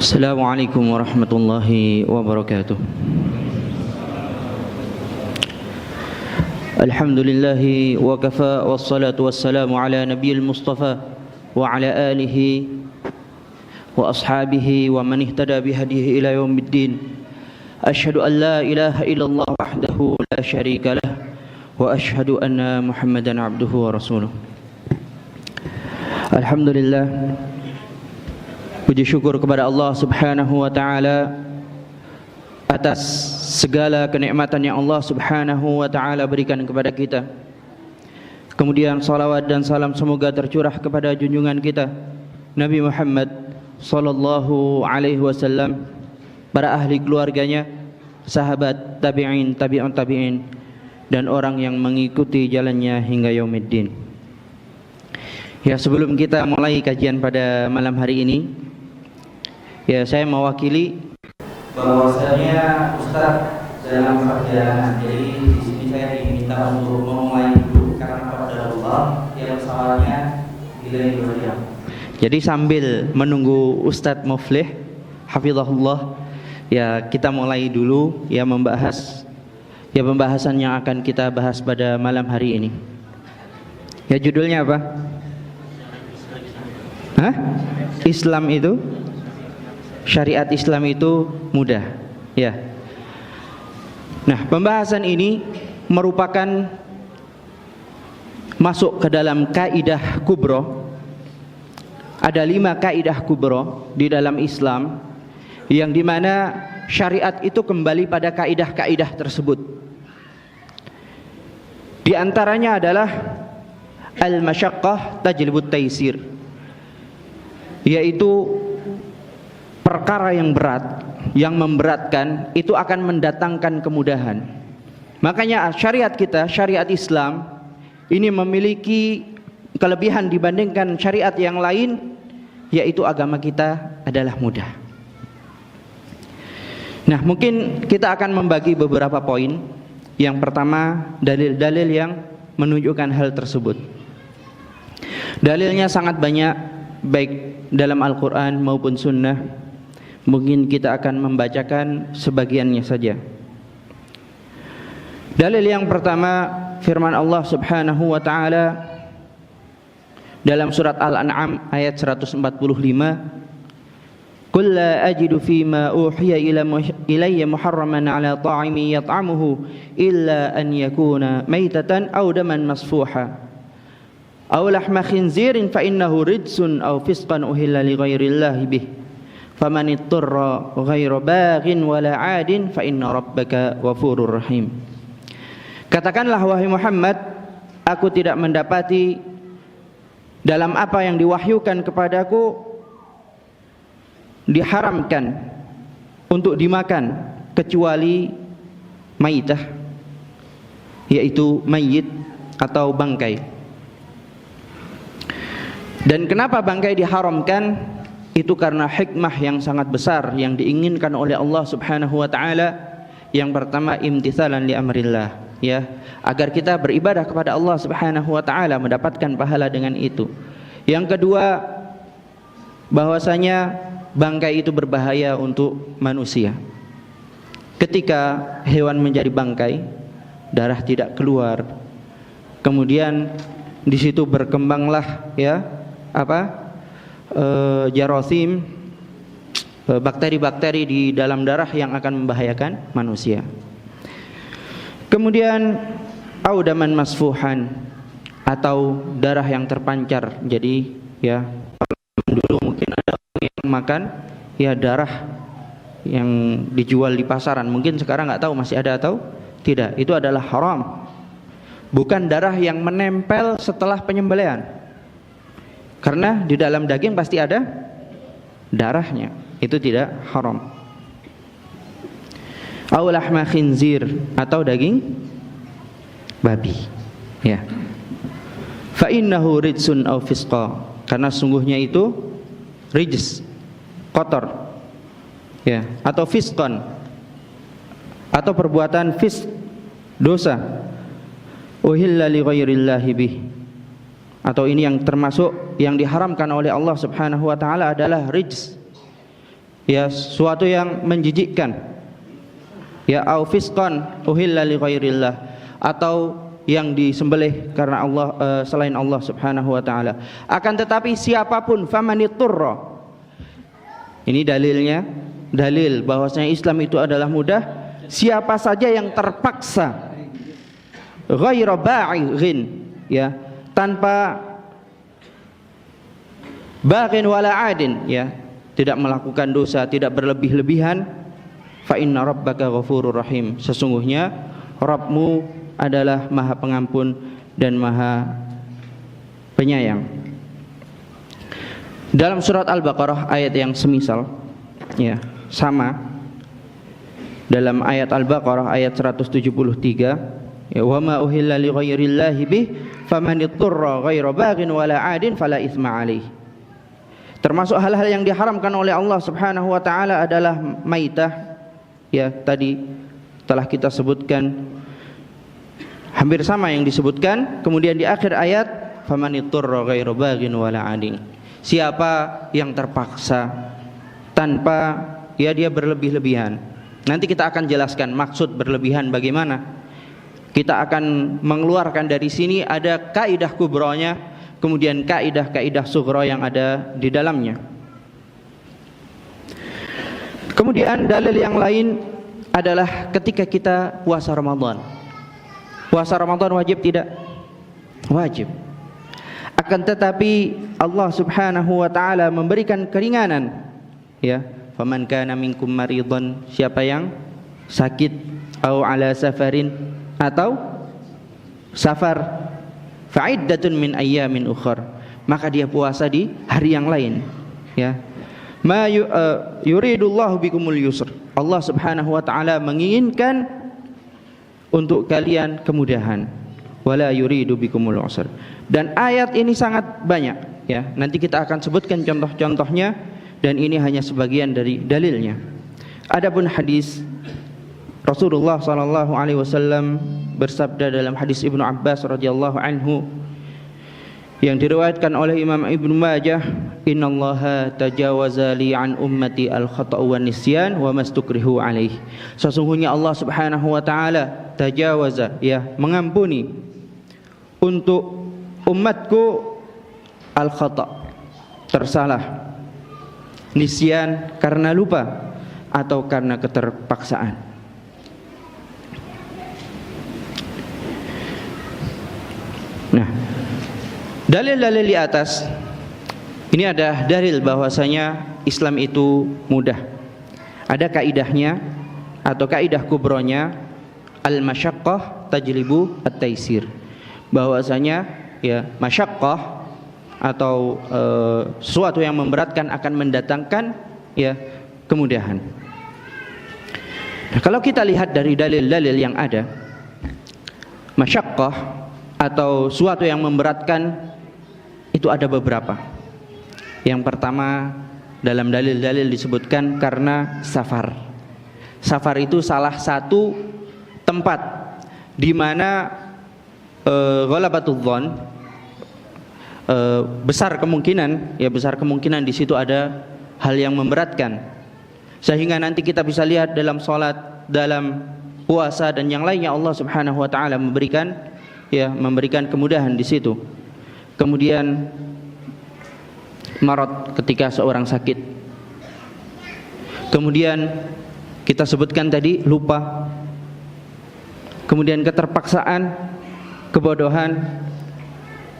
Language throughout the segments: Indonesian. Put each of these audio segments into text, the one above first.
Assalamualaikum warahmatullahi wabarakatuh. Alhamdulillahi wa kafa wassalatu wassalamu ala nabiyil mustafa wa ala alihi wa ashabihi wa man ihtada bihadihi ila yaumiddin. Ashhadu an la ilaha illallah wahdahu la syarika lah wa ashhadu anna Muhammadan abduhu wa rasuluh. Alhamdulillah, puji syukur kepada Allah Subhanahu wa taala atas segala kenikmatan yang Allah Subhanahu wa taala berikan kepada kita. Kemudian salawat dan salam semoga tercurah kepada junjungan kita Nabi Muhammad sallallahu alaihi wasallam, para ahli keluarganya, sahabat, tabi'in, tabi'un tabi'in, dan orang yang mengikuti jalannya hingga yaumiddin. Ya, sebelum kita mulai kajian pada malam hari ini, ya, saya mewakili bahwasanya Ustaz dalam perjalanan. Jadi di sini saya diminta untuk memulai dulu karena pada Allah yang pesawatnya delay 2 jam. Jadi sambil menunggu Ustaz Muflih hafizahullah, ya, kita mulai dulu ya membahas ya pembahasan yang akan kita bahas pada malam hari ini. Ya, judulnya apa? Islam itu, syariat Islam itu mudah, ya. Nah, pembahasan ini merupakan masuk ke dalam kaidah kubro. Ada 5 kaidah kubro di dalam Islam, yang dimana syariat itu kembali pada kaidah-kaidah tersebut. Di antaranya adalah al-masyaqqah tajlibut taisir, yaitu perkara yang berat, yang memberatkan itu akan mendatangkan kemudahan. Makanya syariat kita, syariat Islam ini memiliki kelebihan dibandingkan syariat yang lain, yaitu agama kita adalah mudah. Nah, mungkin kita akan membagi beberapa poin. Yang pertama, dalil-dalil yang menunjukkan hal tersebut. Dalilnya sangat banyak, baik dalam Al-Quran maupun Sunnah. Mungkin kita akan membacakan sebagiannya saja. Dalil yang pertama, firman Allah Subhanahu wa taala dalam surat Al-An'am ayat 145, "Qul la ajidu fima uhiya ilayya muharraman 'ala ta'imin yat'amuhu illa an yakuna maitatan aw daman masfuha aw lahma khinzirin fa innahu rijsun aw fisqan uhilla li ghairillahi bih faman ittara ghaira baghin wala 'adin fa inna rabbaka ghafurur rahim." Katakanlah wahai Muhammad, aku tidak mendapati dalam apa yang diwahyukan kepadaku diharamkan untuk dimakan kecuali maitah, yaitu mayit atau bangkai. Dan kenapa bangkai diharamkan? Itu karena hikmah yang sangat besar yang diinginkan oleh Allah Subhanahu wa taala. Yang pertama, imtithalan li amrillah, ya, agar kita beribadah kepada Allah Subhanahu wa taala, mendapatkan pahala dengan itu. Yang kedua, bahwasanya bangkai itu berbahaya untuk manusia. Ketika hewan menjadi bangkai, darah tidak keluar. Kemudian di situ berkembanglah, ya, jarasim, bakteri-bakteri di dalam darah yang akan membahayakan manusia. Kemudian audaman masfuhan, atau darah yang terpancar. Jadi, ya, dulu mungkin ada yang makan, ya, darah yang dijual di pasaran. Mungkin sekarang nggak tahu masih ada atau tidak. Itu adalah haram. Bukan darah yang menempel setelah penyembelihan. Karena di dalam daging pasti ada darahnya. Itu tidak haram. Aw lahma khinzir, atau daging babi, ya. Fa innahu rijsun aw fisqa, karena sungguhnya itu rijs, kotor, ya, atau fisqan, atau perbuatan fisq, dosa. Uhilla li ghairillahi bih, atau ini yang termasuk yang diharamkan oleh Allah Subhanahu wa taala adalah rijs, ya suatu yang menjijikkan, ya au fisqan uhilla li ghairillah, atau yang disembelih karena Allah selain Allah Subhanahu wa taala. Akan tetapi siapapun famaniturra, ini dalilnya, dalil bahwasanya Islam itu adalah mudah. Siapa saja yang terpaksa ghaira ba'ighin, ya, tanpa baghin wala adin, ya, tidak melakukan dosa, tidak berlebih-lebihan, fa inna rabbaka ghafurur rahim, sesungguhnya Rabbmu adalah Maha Pengampun dan Maha Penyayang. Dalam surat Al-Baqarah ayat yang semisal, ya, sama dalam ayat Al-Baqarah ayat 173, ya, wa ma uhilla li ghairillahi bih faman ittara ghaira baghin wala adin fala itsma alaih. Termasuk hal-hal yang diharamkan oleh Allah Subhanahu wa taala adalah maitah, ya, tadi telah kita sebutkan hampir sama yang disebutkan. Kemudian di akhir ayat faman ittara ghaira baghin wala adin, siapa yang terpaksa tanpa, ya, dia berlebih-lebihan. Nanti kita akan jelaskan maksud berlebihan bagaimana. Kita akan mengeluarkan dari sini ada kaidah kubronya, kemudian kaidah-kaidah sughra yang ada di dalamnya. Kemudian dalil yang lain adalah ketika kita puasa Ramadan. Puasa Ramadan wajib tidak? Wajib. Akan tetapi Allah Subhanahu wa taala memberikan keringanan, ya, faman kana minkum maridan, siapa yang sakit, au ala safarin, atau safar, fa'iddatun min ayyamin ukhar, maka dia puasa di hari yang lain, ya. Ma yuridullahu bikumul yusr, Allah Subhanahu wa taala menginginkan untuk kalian kemudahan, wala yuridu bikumul usr. Dan ayat ini sangat banyak, ya. Nanti kita akan sebutkan contoh-contohnya, dan ini hanya sebagian dari dalilnya. Adapun hadis, Rasulullah sallallahu alaihi wasallam bersabda dalam hadis Ibnu Abbas radhiyallahu anhu yang diriwayatkan oleh Imam Ibnu Majah, innallaha tajawaza li an ummati al-khata' wan nisyan wa mastukrihu alaih. Sesungguhnya Allah Subhanahu wa taala tajawaza, ya, mengampuni untuk umatku al-khata', tersalah, nisyan karena lupa atau karena keterpaksaan. Nah, dalil-dalil di atas ini ada dalil bahwasanya Islam itu mudah. Ada kaidahnya atau kaidah kubronya, al-masyaqqah tajlibu at-taisir, bahwasanya, ya, masyaqqah atau sesuatu yang memberatkan akan mendatangkan, ya, kemudahan. Nah, kalau kita lihat dari dalil-dalil yang ada, masyaqqah atau suatu yang memberatkan itu ada beberapa. Yang pertama, dalam dalil-dalil disebutkan karena safar. Safar itu salah satu tempat di mana ghalabatul dzan, besar kemungkinan, ya, besar kemungkinan di situ ada hal yang memberatkan, sehingga nanti kita bisa lihat dalam salat, dalam puasa dan yang lainnya Allah Subhanahu wa taala memberikan, ya, memberikan kemudahan di situ. Kemudian marad, ketika seorang sakit. Kemudian kita sebutkan tadi lupa. Kemudian keterpaksaan, kebodohan.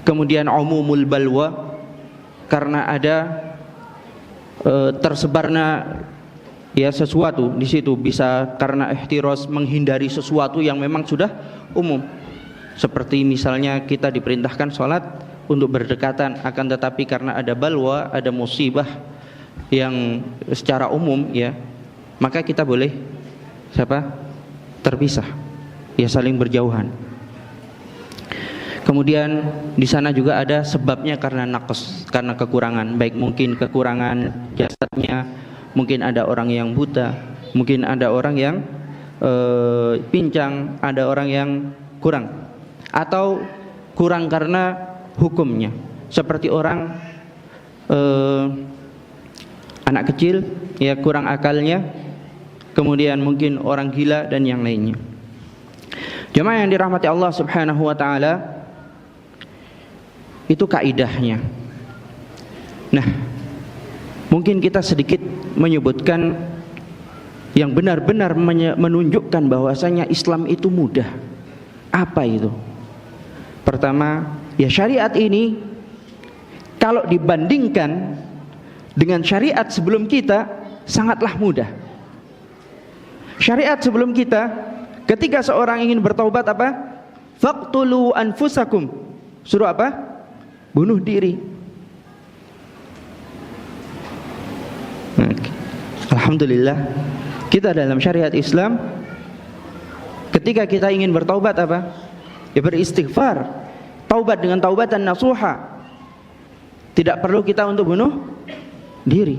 Kemudian umumul balwa, karena ada tersebarnya, ya, sesuatu di situ, bisa karena ihtiras, menghindari sesuatu yang memang sudah umum. Seperti misalnya kita diperintahkan sholat untuk berdekatan, akan tetapi karena ada balwa, ada musibah yang secara umum, ya, maka kita boleh terpisah, ya, saling berjauhan. Kemudian di sana juga ada sebabnya karena naqs, karena kekurangan, baik mungkin kekurangan jasadnya, mungkin ada orang yang buta, mungkin ada orang yang pincang, ada orang yang kurang, atau kurang karena hukumnya, seperti orang anak kecil ya kurang akalnya, kemudian mungkin orang gila dan yang lainnya. Jemaah yang dirahmati Allah Subhanahu wa taala, itu kaidahnya. Nah, mungkin kita sedikit menyebutkan yang benar-benar menunjukkan bahwasanya Islam itu mudah. Apa itu? Pertama, ya syariat ini kalau dibandingkan dengan syariat sebelum kita sangatlah mudah. Syariat sebelum kita, ketika seorang ingin bertaubat apa? Faqtulu anfusakum. Suruh apa? Bunuh diri. Alhamdulillah, kita dalam syariat Islam, ketika kita ingin bertaubat apa? Ya beristighfar, taubat dengan taubatan nasuha. Tidak perlu kita untuk bunuh diri.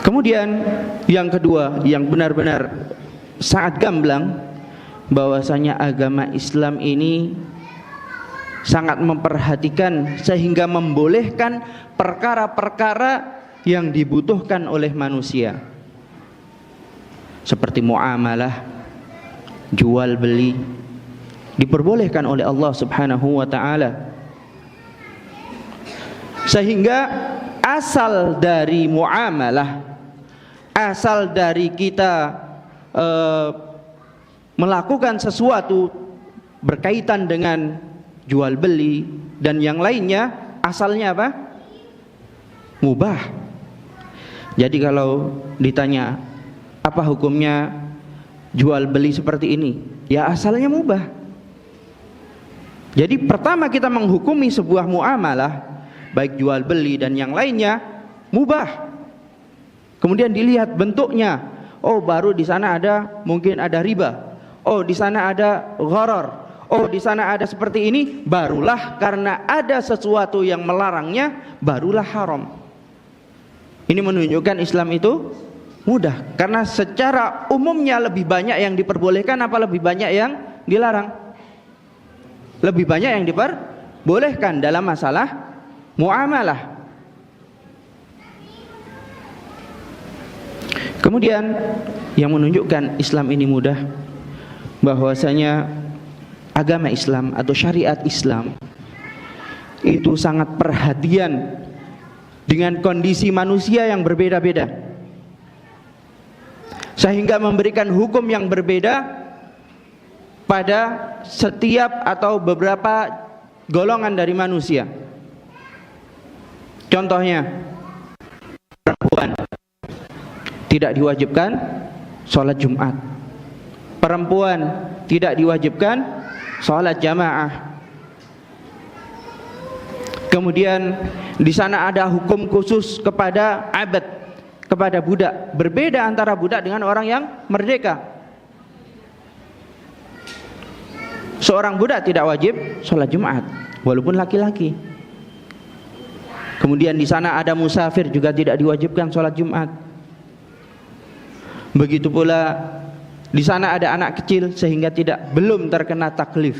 Kemudian yang kedua, yang benar-benar sangat gamblang, bahwasanya agama Islam ini sangat memperhatikan sehingga membolehkan perkara-perkara yang dibutuhkan oleh manusia, seperti muamalah, jual beli, diperbolehkan oleh Allah Subhanahu wa taala. Sehingga asal dari muamalah, asal dari kita melakukan sesuatu berkaitan dengan jual beli dan yang lainnya, asalnya apa? Mubah. Jadi kalau ditanya apa hukumnya jual beli seperti ini, ya asalnya mubah. Jadi pertama kita menghukumi sebuah muamalah, baik jual beli dan yang lainnya, mubah. Kemudian dilihat bentuknya, oh baru di sana ada mungkin ada riba, oh di sana ada gharar, oh di sana ada seperti ini, barulah karena ada sesuatu yang melarangnya, barulah haram. Ini menunjukkan Islam itu mudah, karena secara umumnya lebih banyak yang diperbolehkan apa lebih banyak yang dilarang? Lebih banyak yang diperbolehkan dalam masalah muamalah. Kemudian yang menunjukkan Islam ini mudah, bahwasanya agama Islam atau syariat Islam itu sangat perhatian dengan kondisi manusia yang berbeda-beda, sehingga memberikan hukum yang berbeda pada setiap atau beberapa golongan dari manusia. Contohnya, perempuan tidak diwajibkan sholat Jumat, perempuan tidak diwajibkan sholat jamaah. Kemudian di sana ada hukum khusus kepada abad, kepada budak. Berbeda antara budak dengan orang yang merdeka. Seorang budak tidak wajib sholat Jumat walaupun laki-laki. Kemudian di sana ada musafir juga tidak diwajibkan sholat Jumat. Begitu pula di sana ada anak kecil sehingga belum terkena taklif.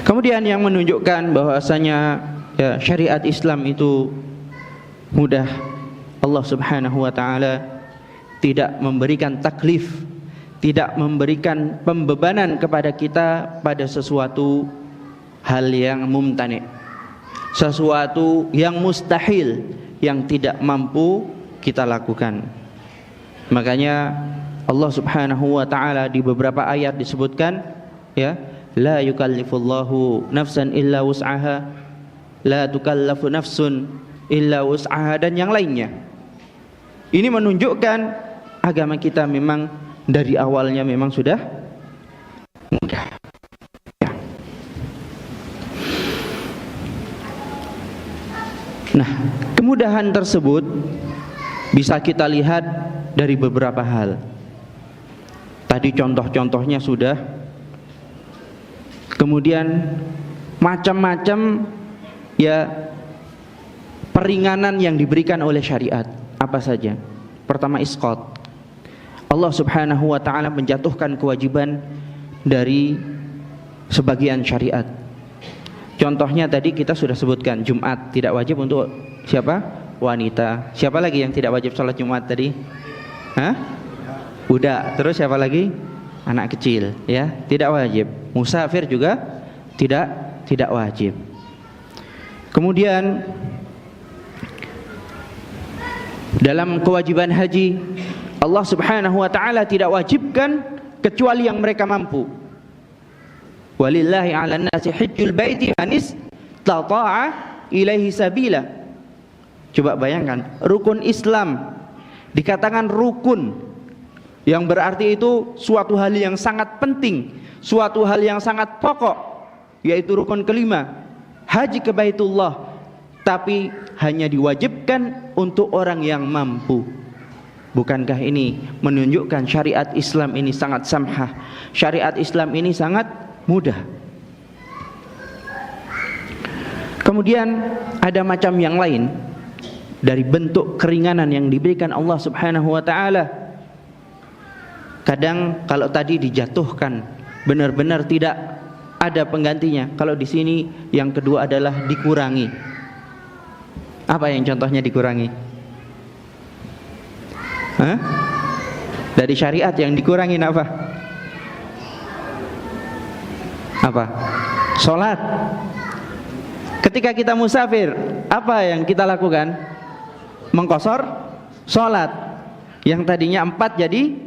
Kemudian yang menunjukkan bahwasanya ya, syariat Islam itu mudah, Allah Subhanahu wa taala tidak memberikan taklif, tidak memberikan pembebanan kepada kita pada sesuatu hal yang mumtani', sesuatu yang mustahil, yang tidak mampu kita lakukan. Makanya Allah Subhanahu wa taala di beberapa ayat disebutkan, ya, la yukallifullahu nafsan illa wus'aha, la tukallafu nafsun illa wus'aha, dan yang lainnya. Ini menunjukkan agama kita memang dari awalnya memang sudah mudah. Ya. Nah, kemudahan tersebut bisa kita lihat dari beberapa hal. Tadi contoh-contohnya sudah. Kemudian macam-macam ya peringanan yang diberikan oleh syariat. Apa saja? Pertama, isqat. Allah Subhanahu wa taala menjatuhkan kewajiban dari sebagian syariat. Contohnya tadi kita sudah sebutkan, Jumat tidak wajib untuk siapa? Wanita. Siapa lagi yang tidak wajib sholat Jumat tadi? Hah? Budak. Terus siapa lagi? Anak kecil, ya, tidak wajib. Musafir juga tidak wajib. Kemudian dalam kewajiban haji, Allah Subhanahu wa taala tidak wajibkan kecuali yang mereka mampu. Walillahi 'alan nasi hajjul baiti man istata'a ilaihi sabila. Coba bayangkan, rukun Islam dikatakan rukun, yang berarti itu suatu hal yang sangat penting, suatu hal yang sangat pokok, yaitu rukun kelima, haji ke Baitullah, tapi hanya diwajibkan untuk orang yang mampu. Bukankah ini menunjukkan syariat Islam ini sangat samhah, syariat Islam ini sangat mudah. Kemudian ada macam yang lain dari bentuk keringanan yang diberikan Allah Subhanahu wa taala. Kadang kalau tadi dijatuhkan benar-benar tidak ada penggantinya. Kalau di sini yang kedua adalah dikurangi. Apa yang contohnya dikurangi? Hah? Dari syariat yang dikurangi apa? Apa? Salat. Ketika kita musafir, apa yang kita lakukan? Mengqashar salat. Yang tadinya 4 jadi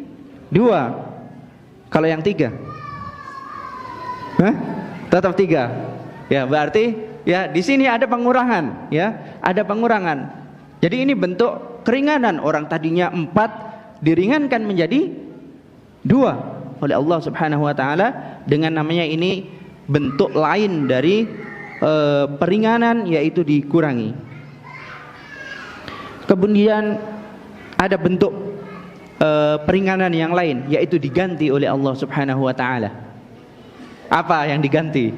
2. Kalau yang 3? Hah? Tetap 3. Ya, berarti ya di sini ada pengurangan, ya, ada pengurangan. Jadi ini bentuk keringanan, orang tadinya 4 diringankan menjadi 2 oleh Allah Subhanahu wa taala, dengan namanya ini bentuk lain dari peringanan, yaitu dikurangi. Kemudian ada bentuk peringanan yang lain, yaitu diganti oleh Allah Subhanahu wa taala. Apa yang diganti?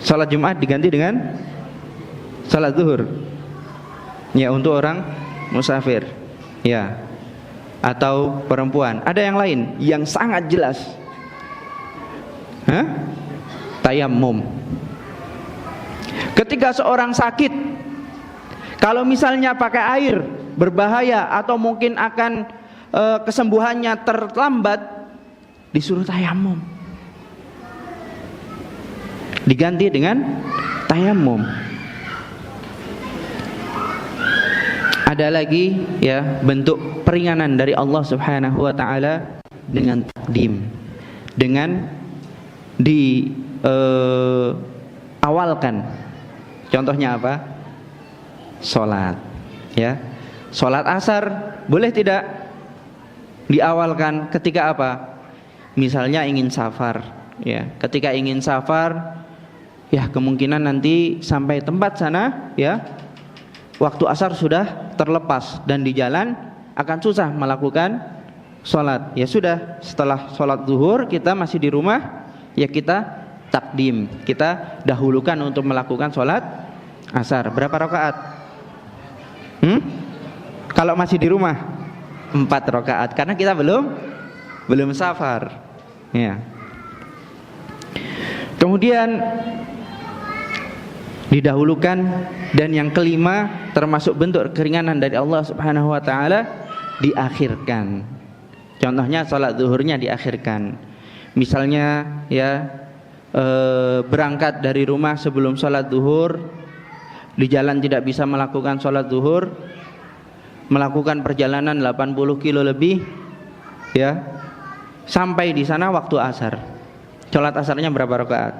Salat Jumat diganti dengan salat zuhur, ya, untuk orang musafir, ya, atau perempuan. Ada yang lain yang sangat jelas. Hah? Tayammum. Ketika seorang sakit, kalau misalnya pakai air berbahaya atau mungkin akan kesembuhannya terlambat, disuruh tayammum, diganti dengan tayammum. Ada lagi, ya, bentuk peringanan dari Allah Subhanahu wa taala dengan takdim, dengan awalkan. Contohnya apa? Salat, ya. Salat asar boleh tidak diawalkan ketika apa? Misalnya ingin safar, ya. Ketika ingin safar, ya, kemungkinan nanti sampai tempat sana, ya, waktu asar sudah terlepas dan di jalan akan susah melakukan sholat. Ya sudah, setelah sholat zuhur kita masih di rumah, ya kita takdim, kita dahulukan untuk melakukan sholat asar. Berapa rakaat? Kalau masih di rumah 4 rakaat, karena kita belum safar, ya. Kemudian didahulukan, dan yang kelima termasuk bentuk keringanan dari Allah Subhanahu wa taala, diakhirkan. Contohnya salat zuhurnya diakhirkan. Misalnya, ya, berangkat dari rumah sebelum salat zuhur, di jalan tidak bisa melakukan salat zuhur, melakukan perjalanan 80 kilo lebih, ya, sampai di sana waktu asar. Salat asarnya berapa rakaat?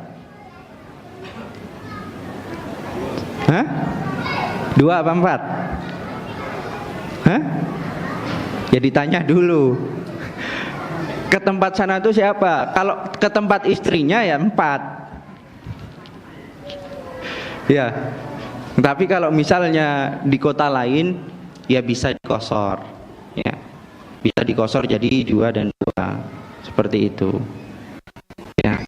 Hah? 2 apa 4? Hah? Ya ditanya dulu. Ke tempat sana itu siapa? Kalau ke tempat istrinya ya 4. Ya. Tapi kalau misalnya di kota lain, ya bisa dikosor, ya. Bisa dikosor jadi 2 dan 2. Seperti itu. Ya.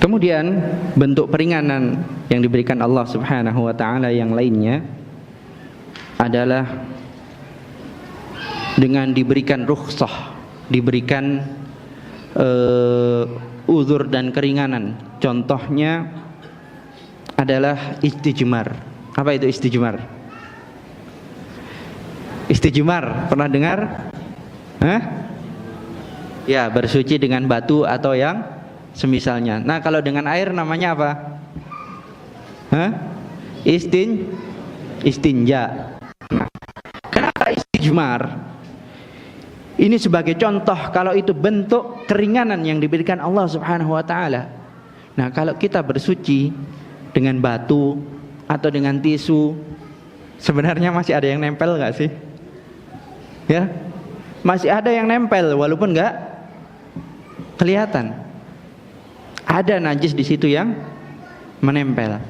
Kemudian bentuk peringanan yang diberikan Allah Subhanahu wa taala yang lainnya adalah dengan diberikan rukhsah, diberikan uzur dan keringanan. Contohnya adalah istijmar. Apa itu istijmar? Istijmar, pernah dengar? Hah? Ya, bersuci dengan batu atau yang semisalnya. Nah, kalau dengan air namanya apa? Hah? Istinja. Nah, kenapa istijmar? Ini sebagai contoh kalau itu bentuk keringanan yang diberikan Allah Subhanahu wa taala. Nah, kalau kita bersuci dengan batu atau dengan tisu, sebenarnya masih ada yang nempel enggak sih? Ya. Masih ada yang nempel walaupun enggak kelihatan. Ada najis di situ yang menempel.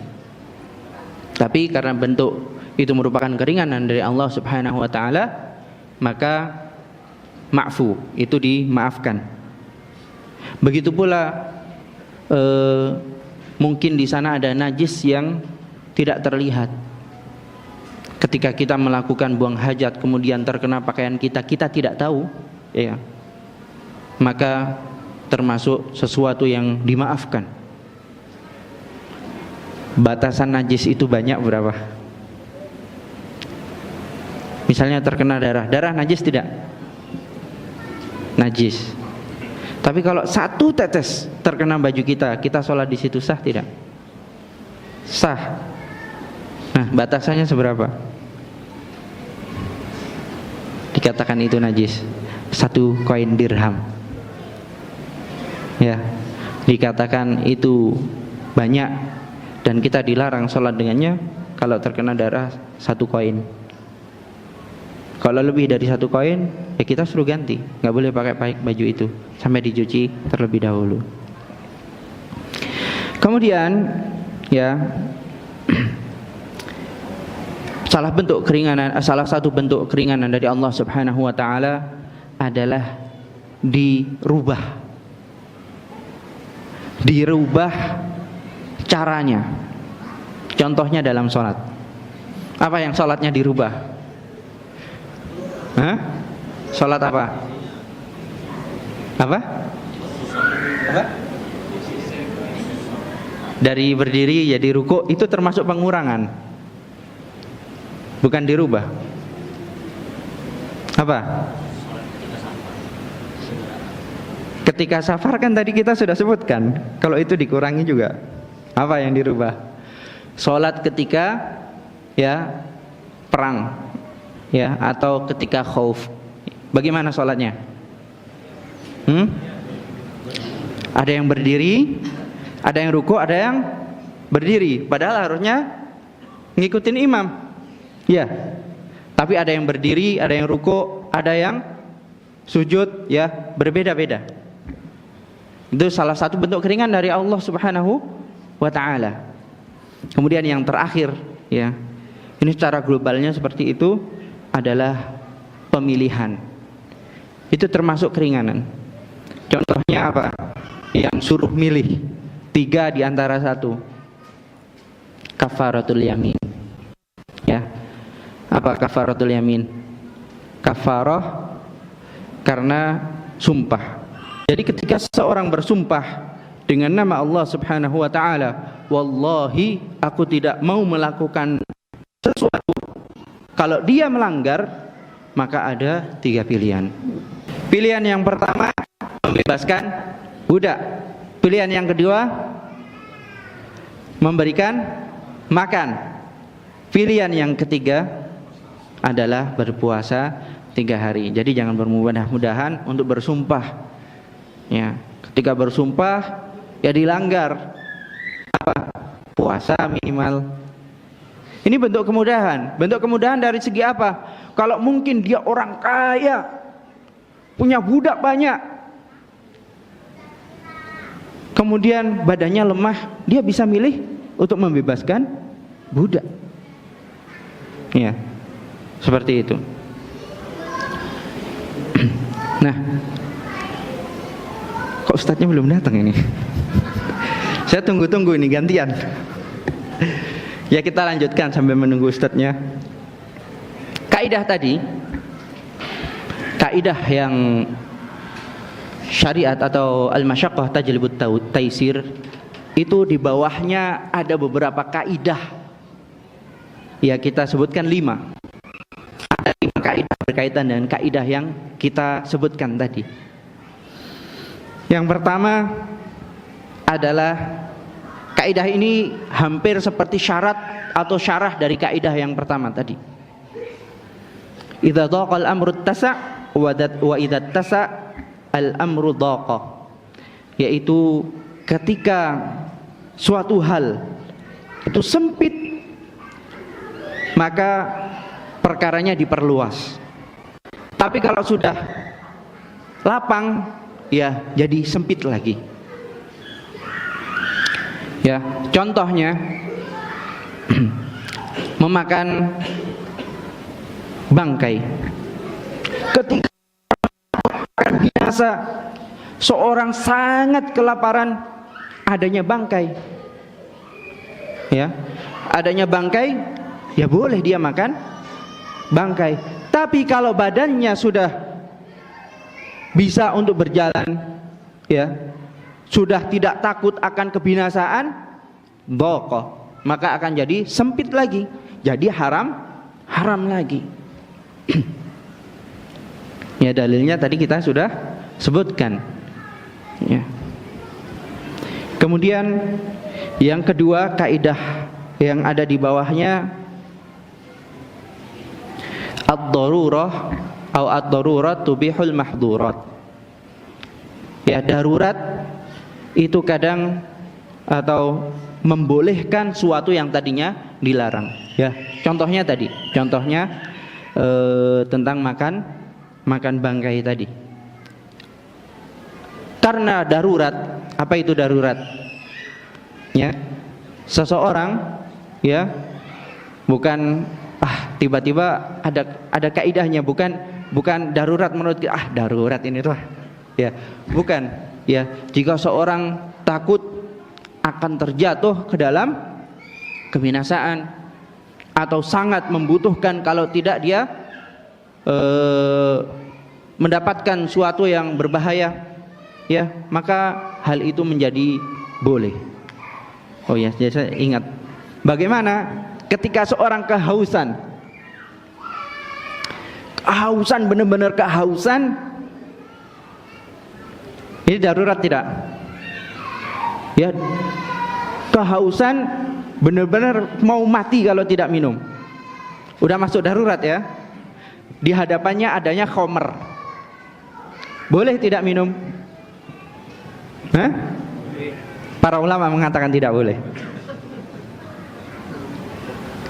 Tapi karena bentuk itu merupakan keringanan dari Allah Subhanahu wa taala, maka ma'fu, itu dimaafkan. Begitu pula mungkin di sana ada najis yang tidak terlihat. Ketika kita melakukan buang hajat kemudian terkena pakaian kita, kita tidak tahu, ya. Maka termasuk sesuatu yang dimaafkan. Batasan najis itu banyak berapa? Misalnya terkena darah najis tidak? Najis. Tapi kalau satu tetes terkena baju kita, kita sholat di situ sah tidak? Sah. Nah, batasannya seberapa? Dikatakan itu najis. 1 koin dirham. Ya, dikatakan itu banyak dan kita dilarang sholat dengannya kalau terkena darah 1 koin. Kalau lebih dari 1 koin, ya kita suruh ganti. Nggak boleh pakai baju itu sampai dicuci terlebih dahulu. Kemudian, ya, salah satu bentuk keringanan dari Allah Subhanahu wa taala adalah dirubah caranya. Contohnya dalam sholat. Apa yang sholatnya dirubah? Hah? Sholat apa? Apa? Dari berdiri jadi ruku, itu termasuk pengurangan, bukan dirubah. Apa? Ketika safar kan tadi kita sudah sebutkan, kalau itu dikurangi juga. Apa yang dirubah? Sholat ketika ya perang, ya, atau ketika khauf. Bagaimana sholatnya? Ada yang berdiri, ada yang ruku, ada yang berdiri. Padahal harusnya ngikutin imam. Ya. Tapi ada yang berdiri, ada yang ruku, ada yang sujud, ya, berbeda-beda. Itu salah satu bentuk keringan dari Allah Subhanahu wa taala. Kemudian yang terakhir, ya. Ini secara globalnya seperti itu adalah pemilihan. Itu termasuk keringanan. Contohnya apa? Yang suruh milih 3 di antara 1. Kafaratul yamin. Ya. Apa kafaratul yamin? Kafarah karena sumpah. Jadi ketika seorang bersumpah dengan nama Allah Subhanahu wa taala, wallahi aku tidak mau melakukan sesuatu. Kalau dia melanggar, maka ada 3 pilihan. Pilihan yang pertama, membebaskan budak. Pilihan yang kedua, memberikan makan. Pilihan yang ketiga adalah berpuasa 3 hari. Jadi jangan bermudah-mudahan untuk bersumpah. Ya, ketika bersumpah ya dilanggar. Apa? Puasa minimal. Ini bentuk kemudahan. Bentuk kemudahan dari segi apa? Kalau mungkin dia orang kaya, punya budak banyak, kemudian badannya lemah, dia bisa milih untuk membebaskan budak. Ya, seperti itu. Nah, kok ustadznya belum datang ini? Saya tunggu-tunggu ini gantian. Ya, kita lanjutkan sambil menunggu ustadznya. Kaidah tadi, kaidah yang syariat atau al-masyaqqah tajlibut taisir, itu di bawahnya ada beberapa kaidah. Ya, kita sebutkan 5. Ada 5 kaidah berkaitan dengan kaidah yang kita sebutkan tadi. Yang pertama adalah kaidah ini hampir seperti syarat atau syarah dari kaidah yang pertama tadi. Idza dhaqal amru tasa' wa idza tasa' al amru dhaqa. Yaitu ketika suatu hal itu sempit, maka perkaranya diperluas. Tapi kalau sudah lapang, ya jadi sempit lagi. Ya, contohnya memakan bangkai. Ketika biasa seorang sangat kelaparan, adanya bangkai. Ya, adanya bangkai, ya boleh dia makan bangkai. Tapi kalau badannya sudah bisa untuk berjalan, ya, sudah tidak takut akan kebinasaan, dhaqa, maka akan jadi sempit lagi, jadi haram lagi. Ya, dalilnya tadi kita sudah sebutkan. Ya. Kemudian yang kedua, kaidah yang ada di bawahnya, ad-darurah atau ad-darurat tubihul mahdurat. Ya, darurat itu kadang atau membolehkan suatu yang tadinya dilarang. Ya, contohnya tadi, tentang makan bangkai tadi. Karena darurat, apa itu darurat? Ya, seseorang, ya, bukan tiba-tiba ada kaidahnya, bukan darurat menurut darurat ini tuh. Ya, bukan. Ya, jika seorang takut akan terjatuh ke dalam kebinasaan atau sangat membutuhkan, kalau tidak dia mendapatkan suatu yang berbahaya, ya, maka hal itu menjadi boleh. Oh ya, saya ingat bagaimana ketika seorang kehausan, benar-benar kehausan. Ini darurat tidak? Ya, kehausan benar-benar mau mati kalau tidak minum. Udah masuk darurat ya. Di hadapannya adanya khamr. Boleh tidak minum? Hah? Para ulama mengatakan tidak boleh.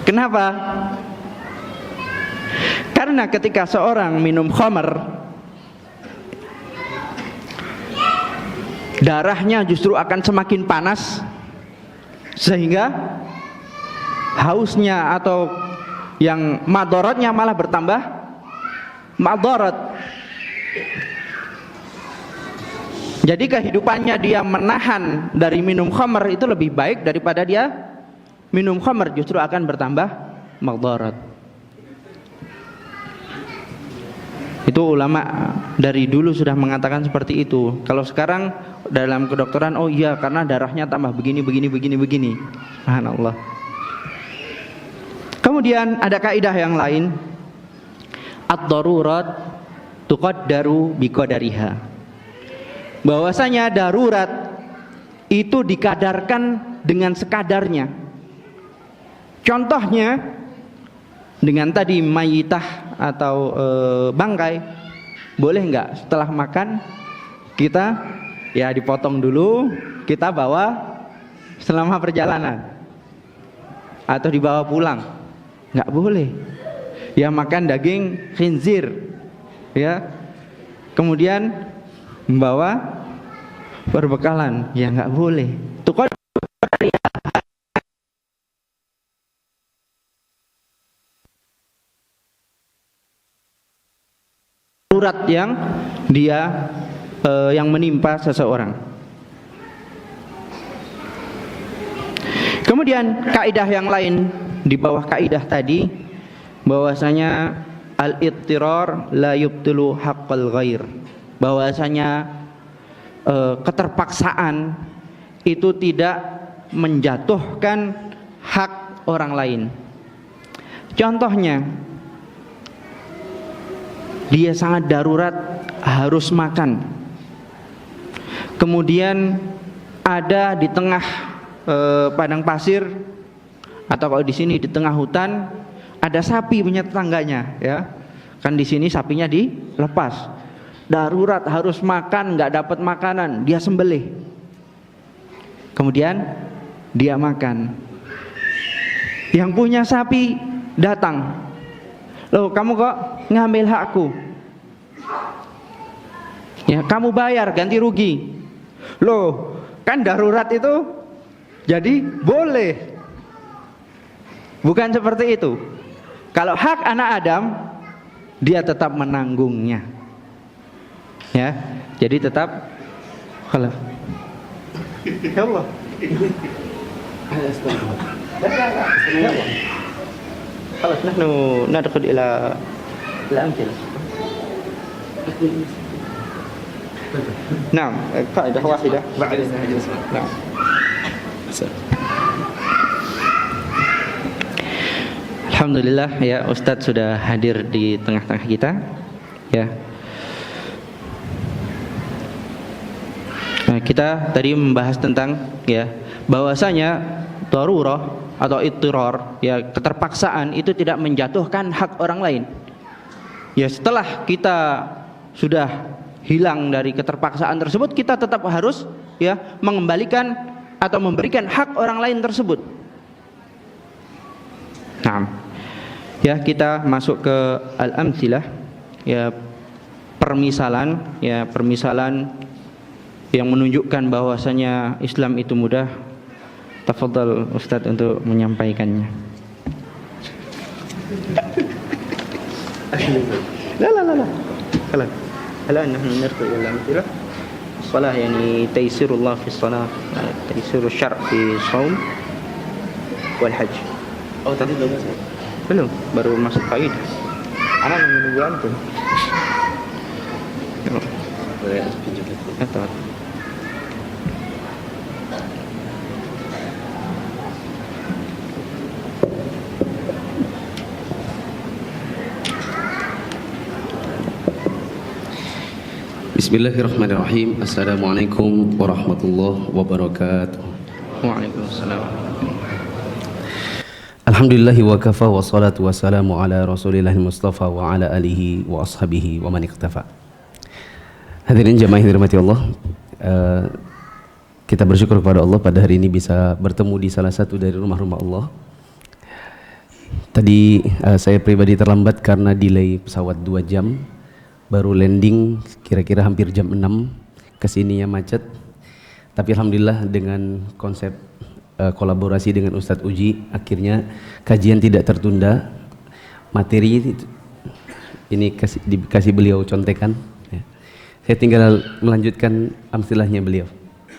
Kenapa? Karena ketika seorang minum khamr, darahnya justru akan semakin panas, sehingga hausnya atau yang madaratnya malah bertambah madarat. Jadi kehidupannya dia menahan dari minum khamr itu lebih baik daripada dia minum khamr, justru akan bertambah madarat. Itu ulama dari dulu sudah mengatakan seperti itu. Kalau sekarang dalam kedokteran, oh iya, karena darahnya tambah begini. Subhanallah. Kemudian ada kaidah yang lain, ad-darurat tuqaddaru biqadariha. Bahwasanya darurat itu dikadarkan dengan sekadarnya. Contohnya dengan tadi mayitah atau bangkai, boleh enggak setelah makan kita ya dipotong dulu, kita bawa selama perjalanan atau dibawa pulang? Enggak boleh. Ya, makan daging khinzir, ya, kemudian membawa perbekalan, ya enggak boleh. Itu kan darurat yang dia yang menimpa seseorang. Kemudian kaidah yang lain di bawah kaidah tadi, bahwasanya al-ittirar la yubtilu haqqal ghair, bahwasanya keterpaksaan itu tidak menjatuhkan hak orang lain. Contohnya, dia sangat darurat harus makan, kemudian ada di tengah padang pasir, atau kalau di sini di tengah hutan, ada sapi punya tetangganya, ya kan, di sini sapinya dilepas, darurat harus makan, nggak dapat makanan, dia sembelih, kemudian dia makan. Yang punya sapi datang, loh kamu kok ngambil hakku, ya kamu bayar ganti rugi. Loh kan darurat itu jadi boleh, bukan seperti itu. Kalau hak anak Adam, dia tetap menanggungnya, ya, jadi tetap halal. Ya Allah. خلاص نحن ندخل إلى الأمثلة. نعم قاعدة واحدة بعد نعم. Alhamdulillah ya, Ustadz sudah hadir di tengah-tengah kita, ya. Nah, kita tadi membahas tentang, ya, bahwasanya darurah atau ittirar, ya, keterpaksaan itu tidak menjatuhkan hak orang lain. Ya, setelah kita sudah hilang dari keterpaksaan tersebut, kita tetap harus, ya, mengembalikan atau memberikan hak orang lain tersebut. Nah, ya, kita masuk ke al-amtsilah, ya, permisalan, ya, permisalan yang menunjukkan bahwasanya Islam itu mudah. Tafadhal Ustaz untuk menyampaikannya. لا خلاص الآن نحن ندخل إلى الأمثلة. الصلاة يعني تيسير الله في الصلاة، تيسير الشرع في الصوم والحج. Oh tadi belum, baru masuk kaidah. Ana menunggu antum. Boleh pinjam. Bismillahirrahmanirrahim. Assalamualaikum warahmatullahi wabarakatuh. Waalaikumsalam. Alhamdulillahi wa kafa wa salatu wassalamu ala rasulillahil mustafa wa ala alihi wa ashabihi wa man iqtafa. Hadirin jamaah yang dirahmati Allah, kita bersyukur kepada Allah pada hari ini bisa bertemu di salah satu dari rumah-rumah Allah. Tadi saya pribadi terlambat karena delay pesawat 2 jam, baru landing kira-kira hampir jam 6, kesininya macet. Tapi alhamdulillah dengan konsep kolaborasi dengan Ustadz Uji, akhirnya kajian tidak tertunda. Materi ini dikasih beliau contekan, ya. Saya tinggal melanjutkan amthilahnya beliau,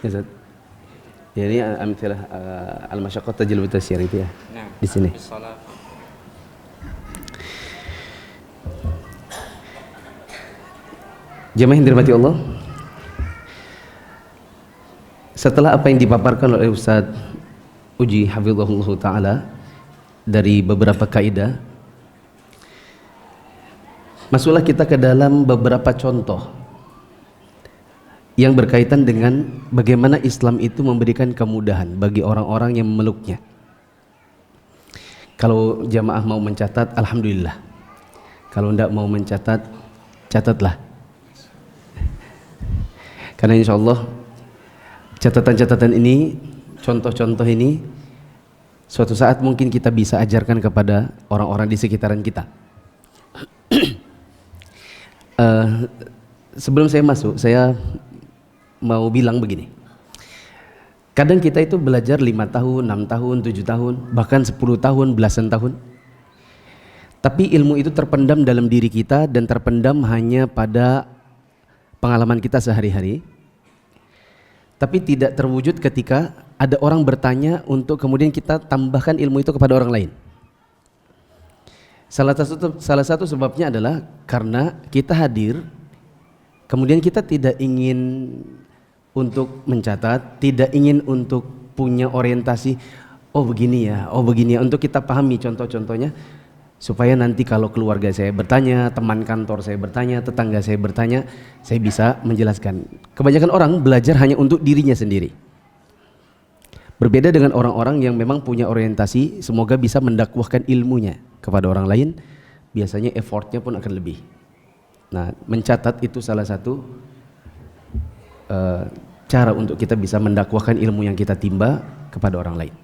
ya Ustadz. Ya, ini amthilah al-masyaqqat tajlibu tasyir itu, ya, di sini. Jemaah yang dirahmati Allah, setelah apa yang dipaparkan oleh Ustadz Uji hafizahullah ta'ala dari beberapa kaidah, masuklah kita ke dalam beberapa contoh yang berkaitan dengan bagaimana Islam itu memberikan kemudahan bagi orang-orang yang memeluknya. Kalau jamaah mau mencatat, alhamdulillah. Kalau tidak mau mencatat, catatlah. Karena insya Allah catatan-catatan ini, contoh-contoh ini, suatu saat mungkin kita bisa ajarkan kepada orang-orang di sekitaran kita. Sebelum saya masuk, saya mau bilang begini. Kadang kita itu belajar 5 tahun, 6 tahun, 7 tahun, bahkan 10 tahun, belasan tahun. Tapi ilmu itu terpendam dalam diri kita dan terpendam hanya pada pengalaman kita sehari-hari. Tapi tidak terwujud ketika ada orang bertanya untuk kemudian kita tambahkan ilmu itu kepada orang lain. Salah satu sebabnya adalah karena kita hadir, kemudian kita tidak ingin untuk mencatat, tidak ingin untuk punya orientasi oh begini ya, untuk kita pahami contoh-contohnya supaya nanti kalau keluarga saya bertanya, teman kantor saya bertanya, tetangga saya bertanya, saya bisa menjelaskan. Kebanyakan orang belajar hanya untuk dirinya sendiri. Berbeda dengan orang-orang yang memang punya orientasi, semoga bisa mendakwahkan ilmunya kepada orang lain, biasanya effortnya pun akan lebih. Nah, mencatat itu salah satu cara untuk kita bisa mendakwahkan ilmu yang kita timba kepada orang lain.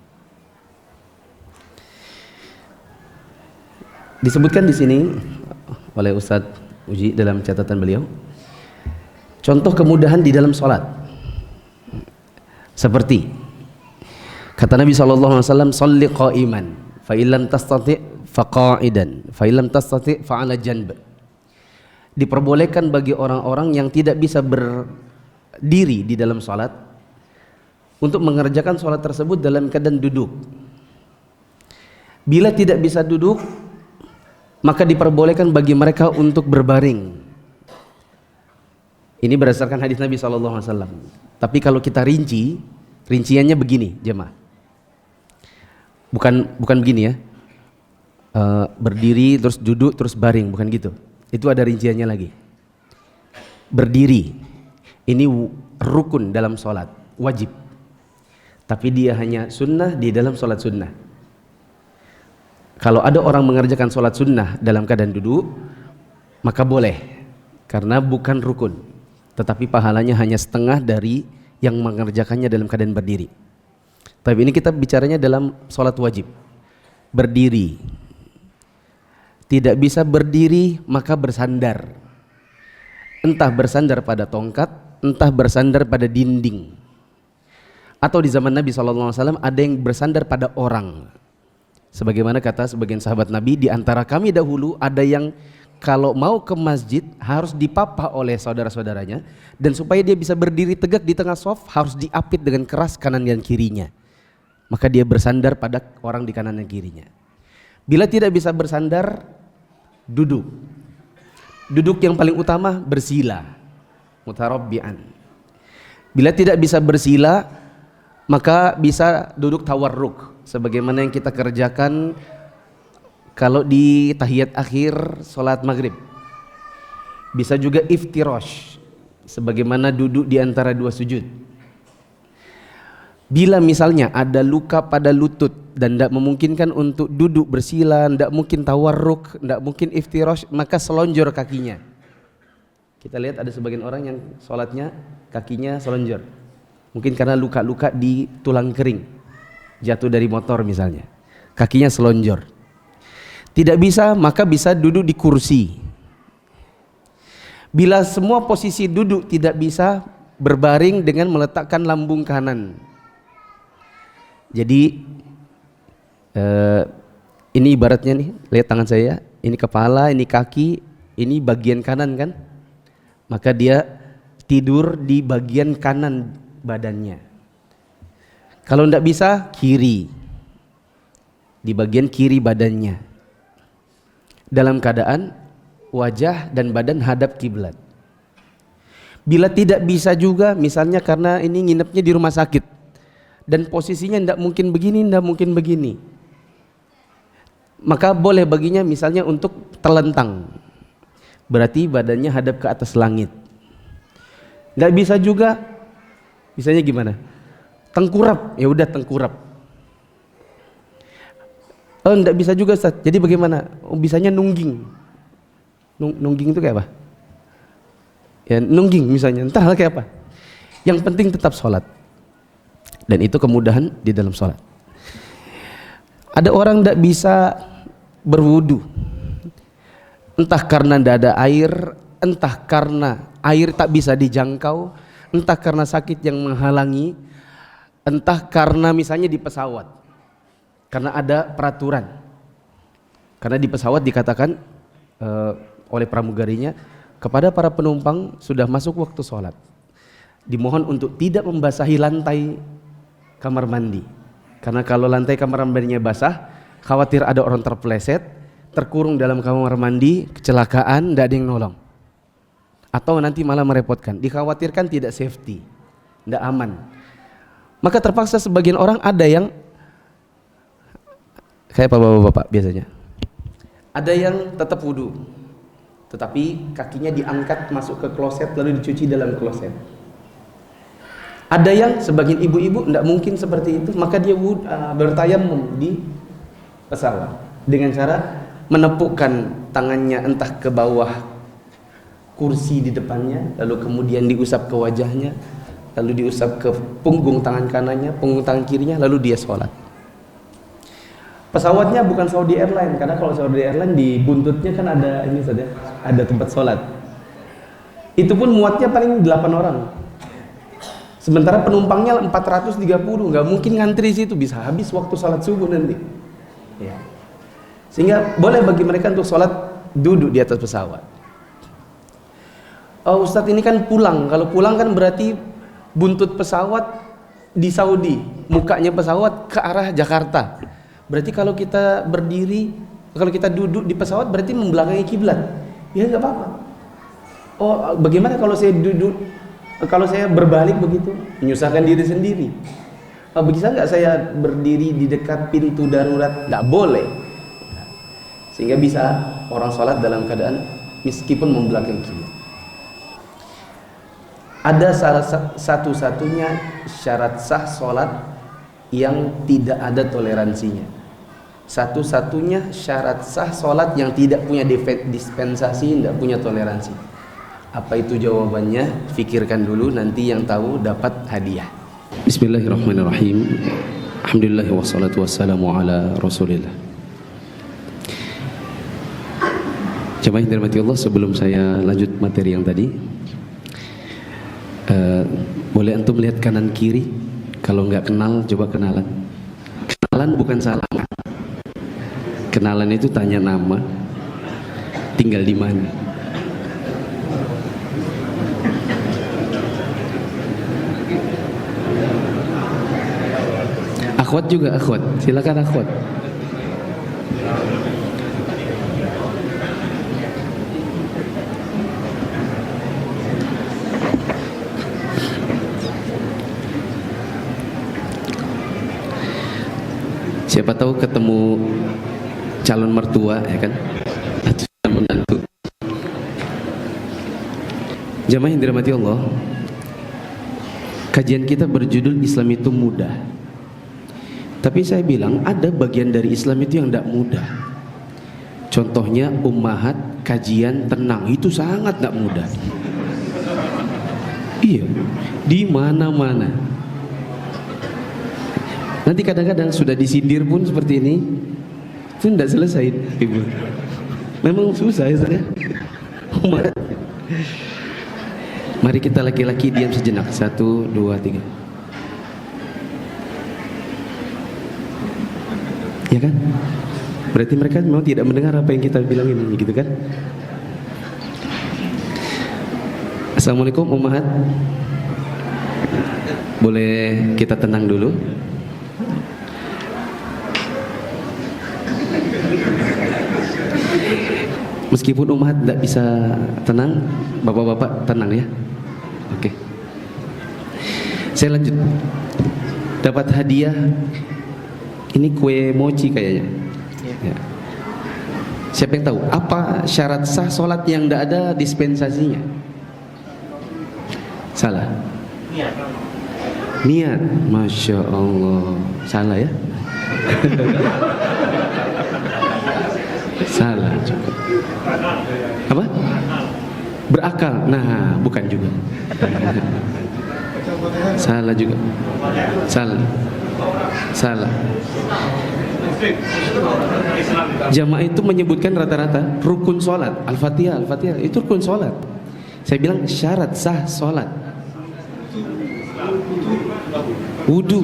Disebutkan di sini oleh Ustadz Uji dalam catatan beliau, contoh kemudahan di dalam sholat. Seperti kata Nabi SAW, "Shalli qa'iman, fa illam tastati' fa qa'idan, fa illam tastati' fa 'ala janb." Diperbolehkan bagi orang-orang yang tidak bisa berdiri di dalam sholat untuk mengerjakan sholat tersebut dalam keadaan duduk. Bila tidak bisa duduk, maka diperbolehkan bagi mereka untuk berbaring. Ini berdasarkan hadis Nabi SAW. Tapi kalau kita rinciannya begini, jemaah. Bukan begini ya. Berdiri terus duduk terus baring, bukan gitu. Itu ada rinciannya lagi. Berdiri, ini rukun dalam sholat, wajib. Tapi dia hanya sunnah di dalam sholat sunnah. Kalau ada orang mengerjakan sholat sunnah dalam keadaan duduk, maka boleh, karena bukan rukun, tetapi pahalanya hanya setengah dari yang mengerjakannya dalam keadaan berdiri. Tapi ini kita bicaranya dalam sholat wajib, berdiri. Tidak bisa berdiri maka bersandar, entah bersandar pada tongkat, entah bersandar pada dinding, atau di zaman Nabi SAW ada yang bersandar pada orang. Sebagaimana kata sebagian sahabat Nabi, di antara kami dahulu ada yang kalau mau ke masjid harus dipapah oleh saudara-saudaranya, dan supaya dia bisa berdiri tegak di tengah shaf harus diapit dengan keras kanan dan kirinya. Maka dia bersandar pada orang di kanan dan kirinya. Bila tidak bisa bersandar, duduk. Duduk yang paling utama bersila, mutarabbi'an. Bila tidak bisa bersila, maka bisa duduk tawarruk, sebagaimana yang kita kerjakan kalau di tahiyat akhir sholat maghrib. Bisa juga iftirash, sebagaimana duduk di antara dua sujud. Bila misalnya ada luka pada lutut dan tidak memungkinkan untuk duduk bersila, tidak mungkin tawarruk, tidak mungkin iftirash, maka selonjor kakinya. Kita lihat ada sebagian orang yang sholatnya kakinya selonjor, mungkin karena luka-luka di tulang kering, jatuh dari motor misalnya, kakinya selonjor. Tidak bisa, maka bisa duduk di kursi. Bila semua posisi duduk tidak bisa, berbaring dengan meletakkan lambung kanan. Jadi ini ibaratnya nih, lihat tangan saya, ini kepala, ini kaki, ini bagian kanan kan, maka dia tidur di bagian kanan badannya. Kalau tidak bisa, kiri, di bagian kiri badannya, dalam keadaan wajah dan badan hadap kiblat. Bila tidak bisa juga, misalnya karena ini nginepnya di rumah sakit dan posisinya tidak mungkin begini, tidak mungkin begini, maka boleh baginya misalnya untuk telentang, berarti badannya hadap ke atas langit. Tidak bisa juga, misalnya gimana? Tengkurap, ya udah tengkurap. Oh, tidak bisa juga Ustaz. Jadi bagaimana? Oh, bisanya nungging. Nungging itu kayak apa? Ya nungging misalnya, entahlah kayak apa. Yang penting tetap sholat. Dan itu kemudahan di dalam sholat. Ada orang tidak bisa berwudu, entah karena tidak ada air, entah karena air tak bisa dijangkau, entah karena sakit yang menghalangi, entah karena misalnya di pesawat, karena ada peraturan. Karena di pesawat dikatakan oleh pramugarinya, kepada para penumpang sudah masuk waktu sholat, dimohon untuk tidak membasahi lantai kamar mandi, karena kalau lantai kamar mandinya basah, khawatir ada orang terpeleset, terkurung dalam kamar mandi, kecelakaan, tidak ada yang nolong, atau nanti malah merepotkan. Dikhawatirkan tidak safety, tidak aman. Maka terpaksa sebagian orang ada yang kayak bapak-bapak biasanya, ada yang tetap wudhu, tetapi kakinya diangkat masuk ke kloset lalu dicuci dalam kloset. Ada yang sebagian ibu-ibu tidak mungkin seperti itu, maka dia bertayamum di pesawat dengan cara menepukkan tangannya entah ke bawah kursi di depannya, lalu kemudian diusap ke wajahnya, lalu diusap ke punggung tangan kanannya, punggung tangan kirinya, lalu dia sholat. Pesawatnya bukan Saudi Airlines, karena kalau Saudi Airlines di buntutnya kan ada ini saja, ada tempat sholat. Itu pun muatnya paling 8 orang. Sementara penumpangnya 430, nggak mungkin ngantri situ, bisa habis waktu sholat subuh nanti. Ya. Sehingga boleh bagi mereka untuk sholat duduk di atas pesawat. Oh Ustadz, ini kan pulang. Kalau pulang kan berarti buntut pesawat di Saudi, mukanya pesawat ke arah Jakarta. Berarti kalau kita berdiri, kalau kita duduk di pesawat berarti membelakangi kiblat. Ya nggak apa-apa. Oh, bagaimana kalau saya duduk, kalau saya berbalik begitu, menyusahkan diri sendiri. Oh, bisa nggak saya berdiri di dekat pintu darurat? Nggak boleh. Sehingga bisa orang sholat dalam keadaan meskipun membelakangi kiblat. Ada salah satu-satunya syarat sah sholat yang tidak ada toleransinya. Satu-satunya syarat sah sholat yang tidak punya dispensasi, tidak punya toleransi. Apa itu jawabannya? Fikirkan dulu, nanti yang tahu dapat hadiah. Bismillahirrahmanirrahim. Alhamdulillah wassalatu wassalamu ala Rasulillah. Jemaah yang dirahmati Allah, sebelum saya lanjut materi yang tadi, boleh antum lihat kanan kiri? Kalau nggak kenal, coba kenalan. Kenalan bukan salaman. Kenalan itu tanya nama, tinggal di mana. Akhwat juga, akhwat. Silakan akhwat. Siapa tahu ketemu calon mertua, ya kan? Atau menantu. Jamaah yang dirahmati Allah, kajian kita berjudul Islam itu mudah. Tapi saya bilang ada bagian dari Islam itu yang tidak mudah. Contohnya ummahat kajian tenang, itu sangat tidak mudah. Iya, di mana-mana. Nanti kadang-kadang sudah disindir pun seperti ini, itu tidak selesai, ibu. Memang susah ya saya. Mari kita laki-laki diam sejenak. 1, 2, 3. Ya kan? Berarti mereka memang tidak mendengar apa yang kita bilang ini, gitu kan? Assalamualaikum ummahat. Boleh kita tenang dulu? Meskipun umat tidak bisa tenang, bapak-bapak tenang ya. Oke. Saya lanjut. Dapat hadiah. Ini kue mochi kayaknya. Ya. Siapa yang tahu apa syarat sah sholat yang tidak ada dispensasinya? Salah. Niat. Masya Allah. Salah ya. Salah juga. Apa? Berakal. Nah, bukan juga. Salah juga. Salah. Salah. Jamaah itu menyebutkan rata-rata rukun sholat. Al-Fatihah, Al-Fatihah itu rukun sholat. Saya bilang syarat sah sholat. Wudu.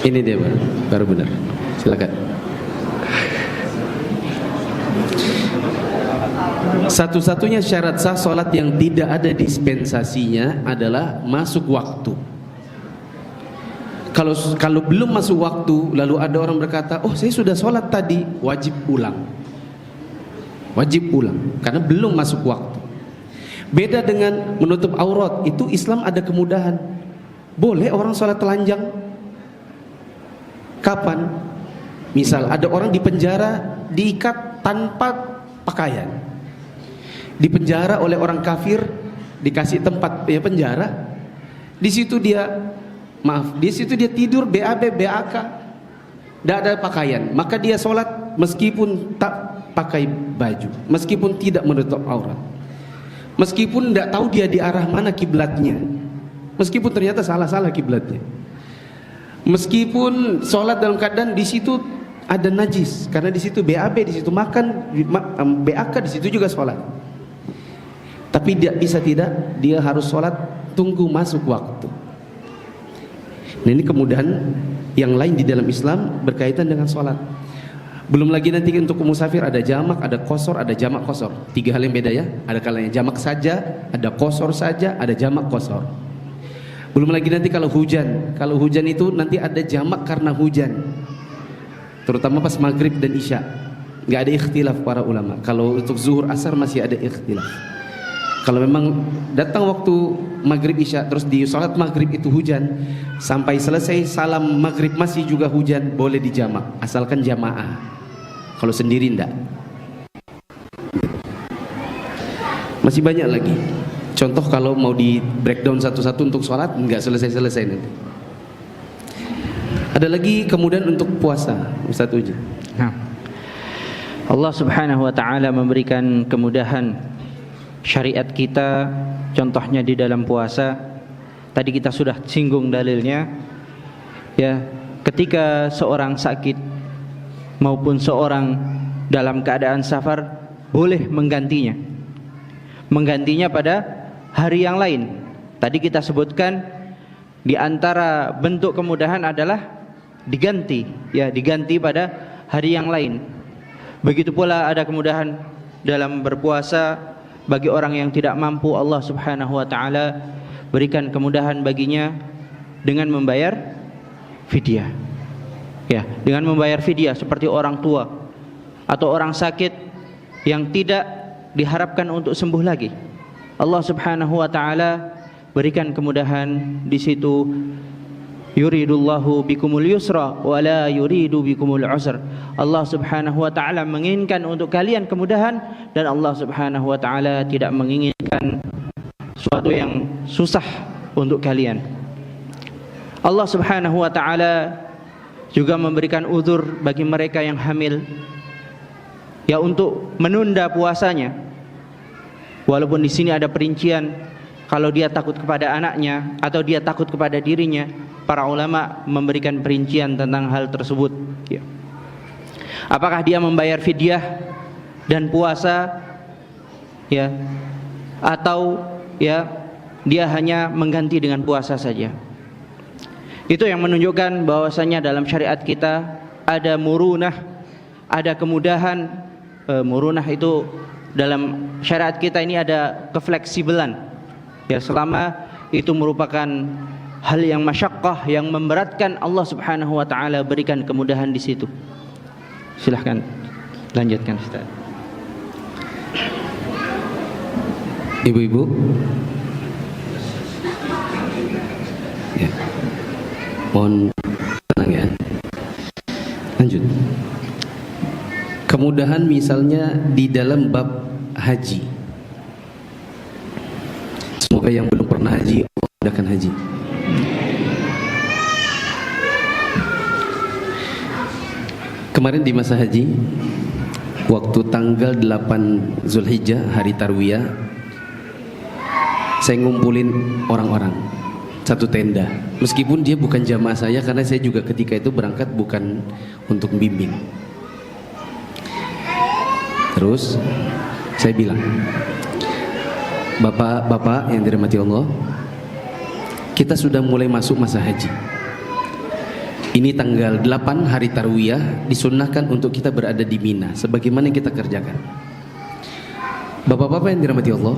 Ini dia baru benar. Silakan. Satu-satunya syarat sah sholat yang tidak ada dispensasinya adalah masuk waktu. Kalau belum masuk waktu, lalu ada orang berkata, oh saya sudah sholat tadi, wajib ulang. Wajib ulang, karena belum masuk waktu. Beda dengan menutup aurat, itu Islam ada kemudahan. Boleh orang sholat telanjang. Kapan? Misal ada orang di penjara diikat tanpa pakaian, di penjara oleh orang kafir, dikasih tempat ya penjara, di situ dia tidur BAB BAK, tidak ada pakaian, maka dia sholat meskipun tak pakai baju, meskipun tidak menutup aurat, meskipun tidak tahu dia di arah mana kiblatnya, meskipun ternyata salah kiblatnya, meskipun sholat dalam keadaan di situ ada najis, karena di situ BAB, di situ makan, BAK, di situ juga sholat. Tapi tidak, dia harus sholat tunggu masuk waktu. Nah, ini kemudahan yang lain di dalam Islam berkaitan dengan sholat. Belum lagi nanti untuk musafir ada jamak, ada qasar, ada jamak qasar. 3 hal yang beda ya. Ada kalanya jamak saja, ada qasar saja, ada jamak qasar. Belum lagi nanti kalau hujan. Kalau hujan itu nanti ada jamak karena hujan, terutama pas maghrib dan isya. Nggak ada ikhtilaf para ulama. Kalau untuk zuhur asar masih ada ikhtilaf. Kalau memang datang waktu maghrib isya terus di sholat maghrib itu hujan, sampai selesai salam maghrib masih juga hujan, boleh dijamak asalkan jamaah. Kalau sendiri enggak. Masih banyak lagi contoh. Kalau mau di breakdown satu-satu untuk sholat enggak selesai-selesai nanti. Ada lagi kemudian untuk puasa, Ustaz Uji. Nah, Allah Subhanahu wa taala memberikan kemudahan syariat kita, contohnya di dalam puasa. Tadi kita sudah singgung dalilnya. Ya, ketika seorang sakit maupun seorang dalam keadaan safar boleh menggantinya. Menggantinya pada hari yang lain. Tadi kita sebutkan di antara bentuk kemudahan adalah diganti pada hari yang lain. Begitu pula ada kemudahan dalam berpuasa bagi orang yang tidak mampu. Allah Subhanahu wa taala berikan kemudahan baginya dengan membayar fidyah. Ya, dengan membayar fidyah seperti orang tua atau orang sakit yang tidak diharapkan untuk sembuh lagi. Allah Subhanahu wa taala berikan kemudahan di situ. Yuridullahu bikumul yusra wa la yuridu bikumul usra. Allah Subhanahu wa taala menginginkan untuk kalian kemudahan, dan Allah Subhanahu wa taala tidak menginginkan sesuatu yang susah untuk kalian. Allah Subhanahu wa taala juga memberikan uzur bagi mereka yang hamil, ya, untuk menunda puasanya. Walaupun di sini ada perincian, kalau dia takut kepada anaknya atau dia takut kepada dirinya, para ulama memberikan perincian tentang hal tersebut. Ya. Apakah dia membayar fidyah dan puasa, ya, atau ya dia hanya mengganti dengan puasa saja? Itu yang menunjukkan bahwasanya dalam syariat kita ada murunah, ada kemudahan. Murunah itu dalam syariat kita ini ada kefleksibelan. Ya, selama itu merupakan hal yang masyaqqah, yang memberatkan, Allah Subhanahu wa taala berikan kemudahan di situ. Silahkan lanjutkan, Ustaz. Ibu-ibu, ya, mohon tenang ya. Lanjut. Kemudahan misalnya di dalam bab haji. Semoga yang belum pernah haji Allah mudahkan haji. Kemarin di masa haji, waktu tanggal 8 Zulhijjah, hari Tarwiyah, saya ngumpulin orang-orang satu tenda. Meskipun dia bukan jamaah saya, karena saya juga ketika itu berangkat bukan untuk bimbing. Terus saya bilang, Bapak-bapak yang dirahmati Allah, kita sudah mulai masuk masa haji. Ini tanggal 8 hari Tarwiyah, disunnahkan untuk kita berada di Mina sebagaimana yang kita kerjakan. Bapak-bapak yang dirahmati Allah,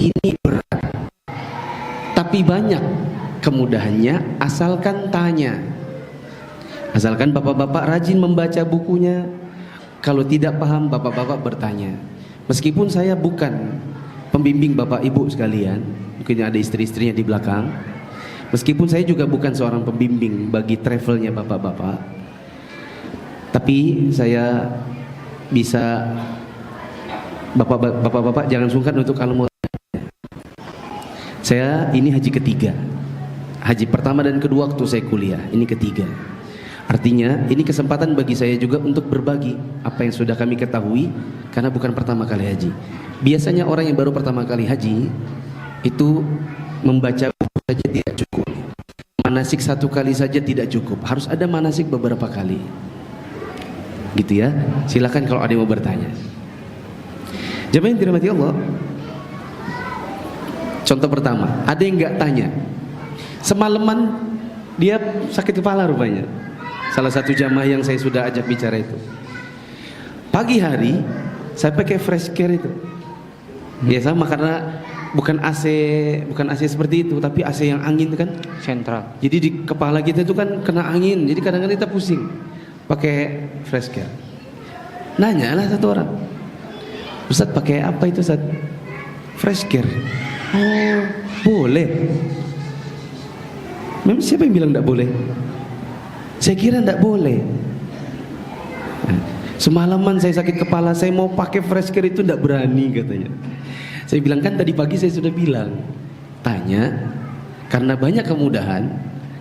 ini berat, tapi banyak kemudahannya asalkan tanya. Asalkan bapak-bapak rajin membaca bukunya. Kalau tidak paham, bapak-bapak bertanya. Meskipun saya bukan pembimbing Bapak Ibu sekalian, mungkin ada istri-istrinya di belakang. Meskipun saya juga bukan seorang pembimbing bagi travelnya Bapak-bapak, tapi saya bisa, Bapak-bapak jangan sungkan untuk kalau mau. Saya ini haji ketiga. Haji pertama dan kedua waktu saya kuliah, ini ketiga. Artinya ini kesempatan bagi saya juga untuk berbagi apa yang sudah kami ketahui, karena bukan pertama kali haji. Biasanya orang yang baru pertama kali haji itu membaca buku saja tidak cukup, manasik satu kali saja tidak cukup, harus ada manasik beberapa kali, gitu ya. Silakan kalau ada yang mau bertanya. Jemaah yang dirahmati Allah, contoh pertama, ada yang nggak tanya, semalaman dia sakit kepala rupanya. Salah satu jamaah yang saya sudah ajak bicara itu, pagi hari saya pakai fresh care itu. Ya sama, karena bukan AC seperti itu, tapi AC yang angin itu kan Sentral. jadi di kepala kita itu kan kena angin, jadi kadang-kadang kita pusing. Pakai fresh care. Nanya lah satu orang, Ustaz pakai apa itu Ustaz? Fresh care. Oh boleh. Memang siapa yang bilang tidak boleh? Saya kira tidak boleh. Semalaman saya sakit kepala, saya mau pakai fresh care itu tidak berani katanya. Saya bilang, kan tadi pagi saya sudah bilang, tanya, karena banyak kemudahan.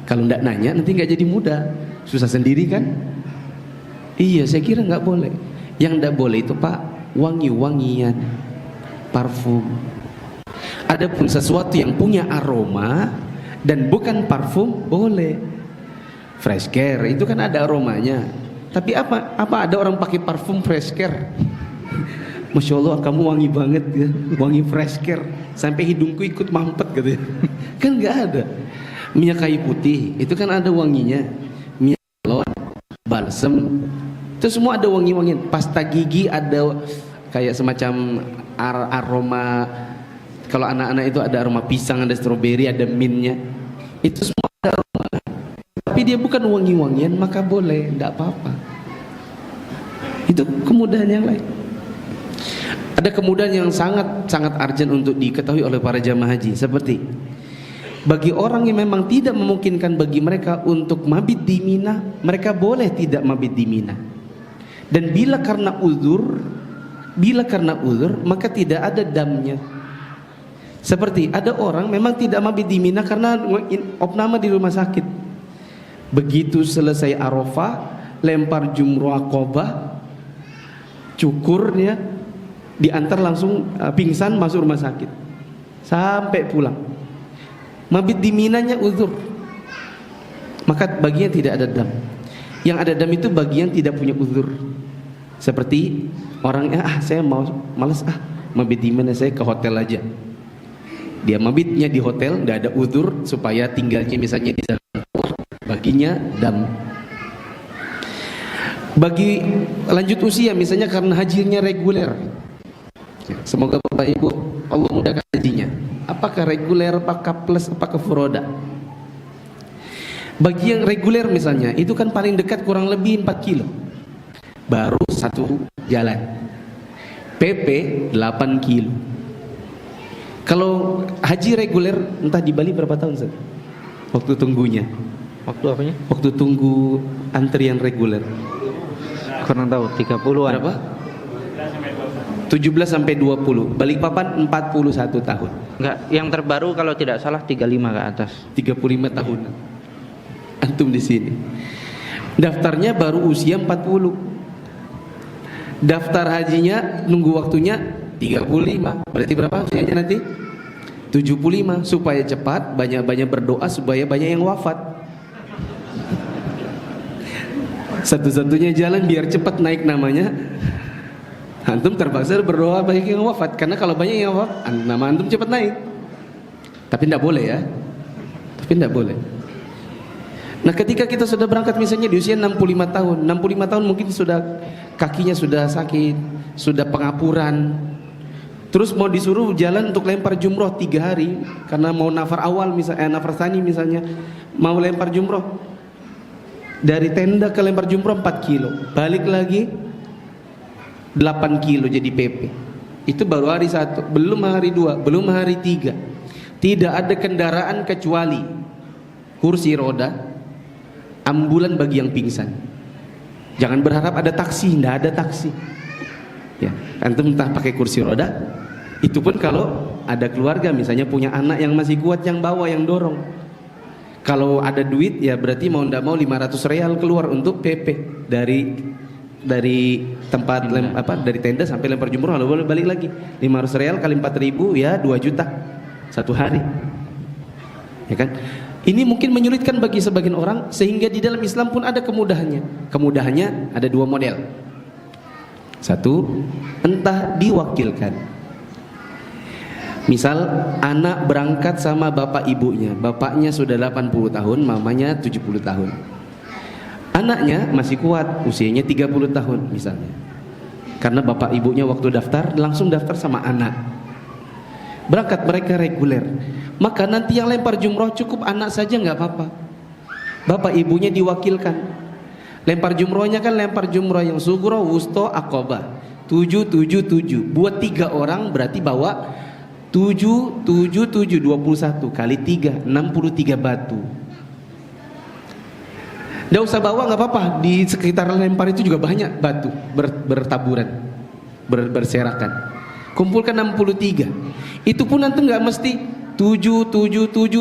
Kalau tidak nanya nanti nggak jadi mudah, susah sendiri kan? Iya, saya kira nggak boleh. Yang tidak boleh itu Pak, wangi-wangian, parfum. Adapun sesuatu yang punya aroma dan bukan parfum boleh. Fresh care itu kan ada aromanya. Tapi apa ada orang pakai parfum fresh care? Masya Allah, kamu wangi banget ya, wangi fresh care, sampai hidungku ikut mampet gitu ya. Kan nggak ada. Minyak kayu putih itu kan ada wanginya. Minyak telon, balsem, itu semua ada wangi-wangian. Pasta gigi ada kayak semacam aroma. Kalau anak-anak itu ada aroma pisang, ada stroberi, ada mintnya. Itu semua ada aroma. Tapi dia bukan wangi-wangian, maka boleh, tidak apa-apa. Itu kemudahan yang lain. Ada kemudahan yang sangat urgent untuk diketahui oleh para jamaah haji, seperti bagi orang yang memang tidak memungkinkan bagi mereka untuk mabit di Mina, mereka boleh tidak mabit di Mina. Dan bila karena uzur, maka tidak ada damnya. Seperti ada orang memang tidak mabit di Mina karena opname di rumah sakit. Begitu selesai Arafah, lempar jumroh Aqabah, cukurnya diantar langsung pingsan masuk rumah sakit sampai pulang. Mabit di Minanya uzur, maka bagian tidak ada dam. Yang ada dam itu bagian tidak punya uzur. Seperti orangnya, saya malas mabit di Mina, saya ke hotel aja. Dia mabitnya di hotel, tidak ada uzur, supaya tinggalnya misalnya di sana, baginya dam. Bagi lanjut usia misalnya karena hajinya reguler, semoga Bapak Ibu Allah mudahkan hajinya, apakah reguler, apakah plus, apakah furoda. Bagi yang reguler misalnya, itu kan paling dekat kurang lebih 4 kilo, baru satu jalan, PP 8 kilo. Kalau haji reguler entah di Bali berapa tahun Ustaz? Waktu tunggunya. Waktu apanya? Waktu tunggu antrian reguler. Kurang tahu, 30-an. Berapa? 17 sampai 20. Balikpapan 41 tahun. Enggak, yang terbaru kalau tidak salah 35 ke atas. 35 tahun. Antum di sini. Daftarnya baru usia 40. Daftar hajinya nunggu waktunya 35. Berarti berapa usianya nanti? 75. Supaya cepat, banyak-banyak berdoa supaya banyak yang wafat. Satu-satunya jalan biar cepat naik namanya, antum terpaksa berdoa banyak yang wafat. Karena kalau banyak yang wafat, nama antum cepat naik. Tapi tidak boleh ya. Tapi tidak boleh. Nah ketika kita sudah berangkat misalnya di usia 65 tahun 65 tahun mungkin sudah kakinya sudah sakit, sudah pengapuran, terus mau disuruh jalan untuk lempar jumroh 3 hari karena mau nafar awal misalnya, nafar tsani misalnya, mau lempar jumroh. Dari tenda ke lempar jumroh 4 kilo, balik lagi 8 kilo jadi PP. Itu baru hari 1, belum hari 2, belum hari 3. Tidak ada kendaraan kecuali kursi roda, ambulan bagi yang pingsan. Jangan berharap ada taksi, tidak ada taksi. Ya, antum entah pakai kursi roda, itu pun kalau ada keluarga, misalnya punya anak yang masih kuat, yang bawa, yang dorong. Kalau ada duit, ya berarti mau tidak mau 500 real keluar untuk PP dari tempat dari tenda sampai lempar jumroh, lalu boleh balik lagi. 500 real kali 4.000 ya 2 juta satu hari. Ya kan? Ini mungkin menyulitkan bagi sebagian orang, sehingga di dalam Islam pun ada kemudahannya. Kemudahannya ada 2 model. Satu, entah diwakilkan. Misal anak berangkat sama bapak ibunya, bapaknya sudah 80 tahun, mamanya 70 tahun. Anaknya masih kuat, usianya 30 tahun misalnya. Karena bapak ibunya waktu daftar langsung daftar sama anak. Berangkat mereka reguler. Maka nanti yang lempar jumroh cukup anak saja nggak apa-apa. Bapak ibunya diwakilkan. Lempar jumrohnya kan lempar jumroh yang sugro, wusto, akobah. 7 buat 3 orang berarti bawa 7 21 kali 3 63 batu. Nggak usah bawa, nggak apa-apa. Di sekitar lempar itu juga banyak batu bertaburan, berserakan. Kumpulkan 63. Itu pun nanti nggak mesti 7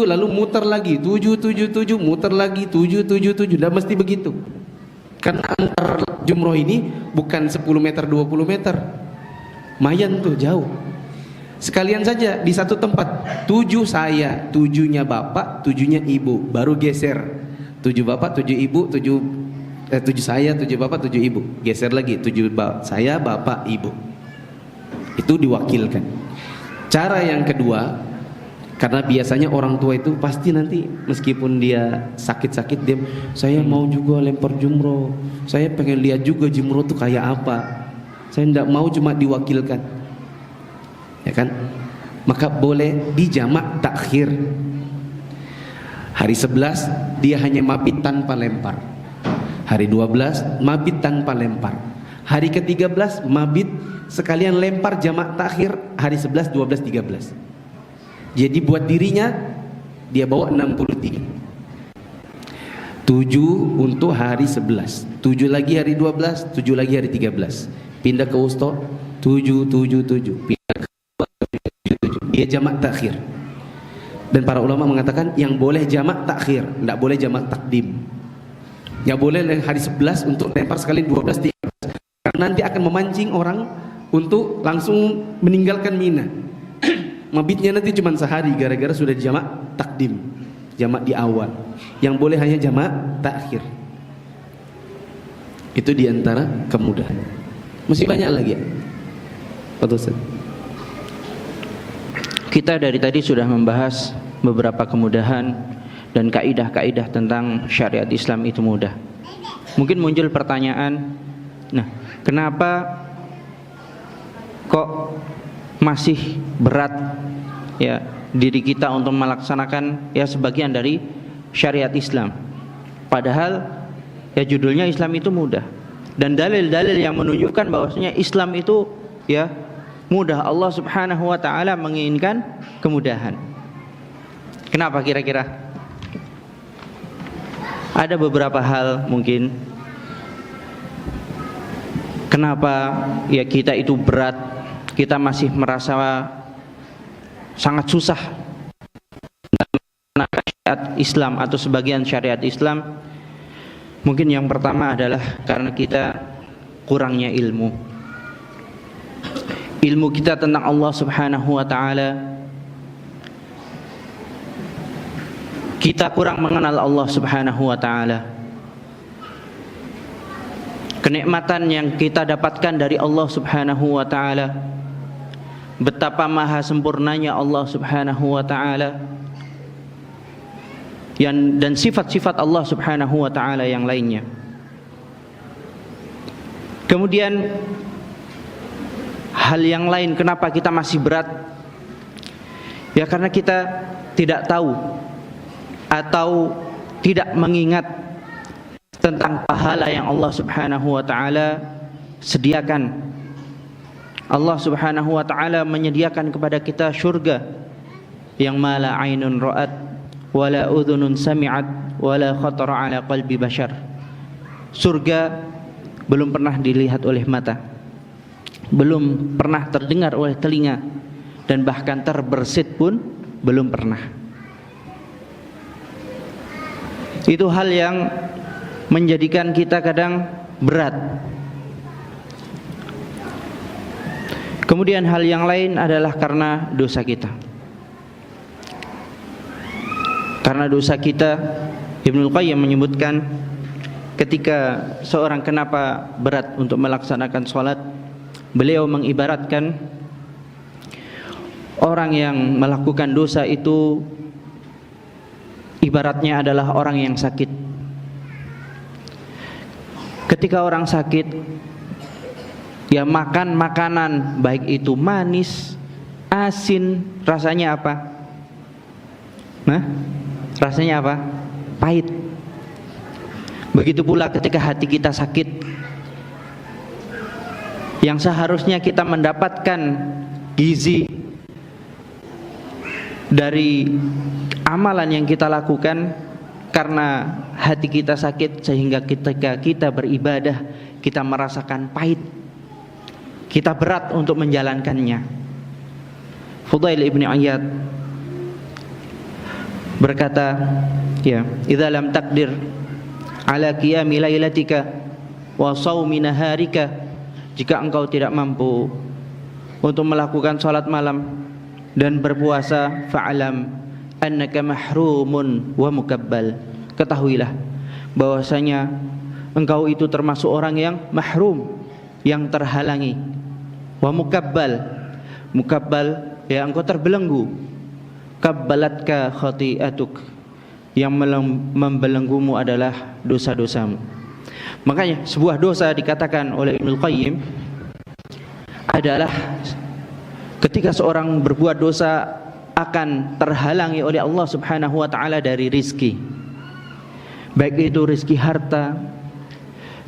lalu muter lagi 7 muter lagi 7 nggak mesti begitu. Karena antar jumroh ini bukan 10 meter 20 meter, mayan tuh jauh. Sekalian saja di satu tempat, 7 saya, 7-nya bapak, 7-nya ibu, baru geser 7 bapak, 7 ibu, 7 saya, 7 bapak, 7 ibu, geser lagi 7 saya, bapak, ibu. Itu diwakilkan. Cara yang kedua, karena biasanya orang tua itu pasti nanti meskipun dia sakit-sakit, dia saya mau juga lempar jumroh, saya pengen lihat juga jumroh tuh kayak apa, saya tidak mau cuma diwakilkan, ya kan? Maka boleh dijamak takhir. Hari 11 dia hanya mabit tanpa lempar, hari 12 mabit tanpa lempar, hari ke-13 mabit sekalian lempar jamak takhir, hari 11, 12, 13. Jadi buat dirinya dia bawa 63. 7 untuk hari 11, 7 lagi hari 12, 7 lagi hari 13. Pindah ke wusto 7, pindah ke 7. Dia jamak takhir. Dan para ulama mengatakan yang boleh jamak takhir, tidak boleh jamak takdim. Yang boleh hari 11 untuk lempar sekali 12, 13. Karena nanti akan memancing orang untuk langsung meninggalkan Mina. Mabitnya nanti cuma sehari gara-gara sudah jamak takdim, jamak di awal. Yang boleh hanya jamak takhir. Itu diantara kemudahan. Masih banyak lagi ya. Ustaz. Kita dari tadi sudah membahas beberapa kemudahan dan kaidah-kaidah tentang syariat Islam itu mudah. Mungkin muncul pertanyaan, nah, kenapa kok masih berat ya diri kita untuk melaksanakan ya sebagian dari syariat Islam, padahal ya judulnya Islam itu mudah, dan dalil-dalil yang menunjukkan bahwasanya Islam itu ya mudah. Allah Subhanahu wa taala menginginkan kemudahan. Kenapa kira-kira? Ada beberapa hal mungkin kenapa ya kita itu berat, kita masih merasa sangat susah dengan syariat Islam atau sebagian syariat Islam. Mungkin yang pertama adalah karena kita kurangnya ilmu kita tentang Allah Subhanahu wa taala. Kita kurang mengenal Allah Subhanahu wa taala. Kenikmatan yang kita dapatkan dari Allah Subhanahu wa taala, betapa maha sempurnanya Allah Subhanahu wa taala, dan sifat-sifat Allah Subhanahu wa taala yang lainnya. Kemudian hal yang lain kenapa kita masih berat? Ya karena kita tidak tahu atau tidak mengingat tentang pahala yang Allah Subhanahu wa taala sediakan Allah Subhanahu wa taala menyediakan kepada kita surga yang mala ainun ra'at wala udhunun sami'at wala khatara ala qalbi bashar. Surga belum pernah dilihat oleh mata, belum pernah terdengar oleh telinga, dan bahkan terbersit pun belum pernah. Itu hal yang menjadikan kita kadang berat. Kemudian hal yang lain adalah karena dosa kita. Karena dosa kita, Ibnul Qayyim menyebutkan ketika seorang kenapa berat untuk melaksanakan sholat, beliau mengibaratkan orang yang melakukan dosa itu ibaratnya adalah orang yang sakit. Ketika orang sakit, ya makan makanan baik itu manis, asin, rasanya apa? Rasanya apa? Pahit. Begitu pula ketika hati kita sakit, yang seharusnya kita mendapatkan gizi dari amalan yang kita lakukan, karena hati kita sakit sehingga ketika kita beribadah kita merasakan pahit, kita berat untuk menjalankannya. Fudail ibn Iyad berkata, ya, idza lam taqdir ala qiyami lailatika wa shaumi naharika, jika engkau tidak mampu untuk melakukan salat malam dan berpuasa, fa'alam annaka mahrumun wa mukabbal, ketahuilah bahwasanya engkau itu termasuk orang yang mahrum, yang terhalangi. Wa mukabbal, mukabbal ya engkau terbelenggu. Kabbalatka khati'atuk, yang membelenggumu adalah dosa-dosamu. Makanya sebuah dosa dikatakan oleh Ibnul Qayyim adalah ketika seorang berbuat dosa akan terhalangi oleh Allah Subhanahu wa taala dari rizki, baik itu rizki harta,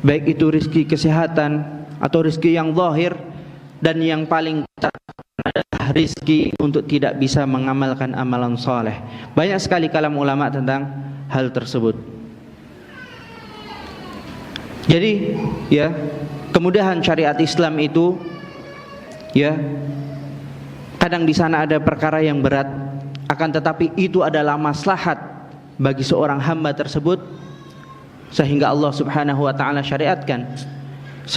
baik itu rizki kesehatan, atau rizki yang zahir, dan yang paling adalah rizki untuk tidak bisa mengamalkan amalan soleh. Banyak sekali kalam ulama tentang hal tersebut. Jadi ya, kemudahan syariat Islam itu ya, kadang di sana ada perkara yang berat, akan tetapi itu adalah maslahat bagi seorang hamba tersebut, sehingga Allah Subhanahu wa taala syariatkan.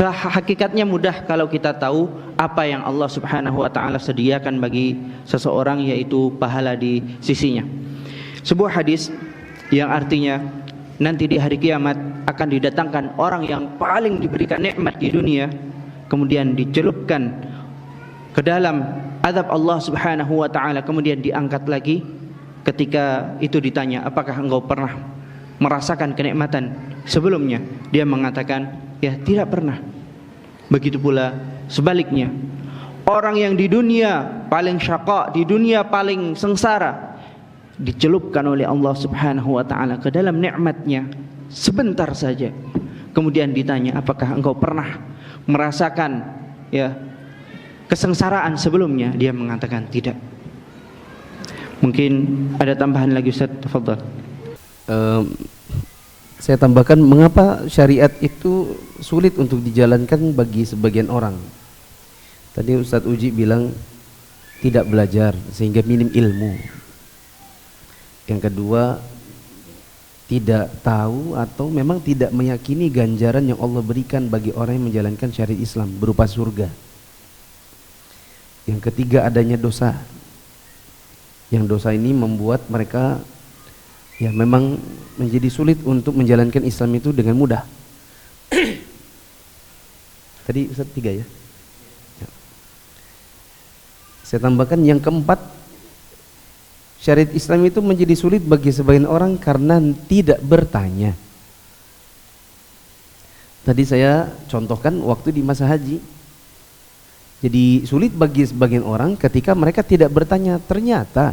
Hakikatnya mudah kalau kita tahu apa yang Allah Subhanahu wa taala sediakan bagi seseorang, yaitu pahala di sisinya. Sebuah hadis yang artinya nanti di hari kiamat akan didatangkan orang yang paling diberikan nikmat di dunia, kemudian dicelupkan ke dalam azab Allah Subhanahu wa taala, kemudian diangkat lagi. Ketika itu ditanya, apakah engkau pernah merasakan kenikmatan sebelumnya? Dia mengatakan, ya tidak pernah. Begitu pula sebaliknya, orang yang di dunia paling syaqa, di dunia paling sengsara, dicelupkan oleh Allah Subhanahu wa taala ke dalam nikmatnya sebentar saja. Kemudian ditanya, apakah engkau pernah merasakan ya kesengsaraan sebelumnya? Dia mengatakan tidak. Mungkin ada tambahan lagi, Ustaz, tafadhal. Saya tambahkan, mengapa syariat itu sulit untuk dijalankan bagi sebagian orang. Tadi Ustadz Uji bilang tidak belajar sehingga minim ilmu. Yang kedua, tidak tahu atau memang tidak meyakini ganjaran yang Allah berikan bagi orang yang menjalankan syariat Islam berupa surga. Yang ketiga, adanya dosa. Yang dosa ini membuat mereka ya memang menjadi sulit untuk menjalankan Islam itu dengan mudah. Tadi Ustaz 3 ya. Saya tambahkan yang keempat, syariat Islam itu menjadi sulit bagi sebagian orang karena tidak bertanya. Tadi saya contohkan waktu di masa haji. Jadi sulit bagi sebagian orang ketika mereka tidak bertanya. Ternyata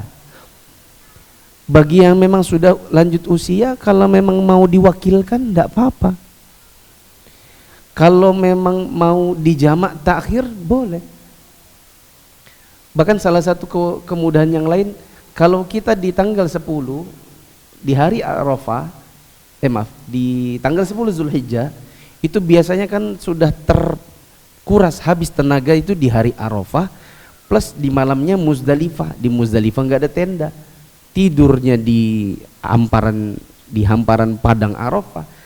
bagi yang memang sudah lanjut usia, kalau memang mau diwakilkan tidak apa-apa. Kalau memang mau dijamak takhir boleh. Bahkan salah satu kemudahan yang lain, kalau kita di tanggal 10 di hari Arafah, di tanggal 10 Zulhijjah, itu biasanya kan sudah terkuras habis tenaga itu di hari Arafah, plus di malamnya Muzdalifah. Di Muzdalifah nggak ada tenda, tidurnya di hamparan padang Arafah.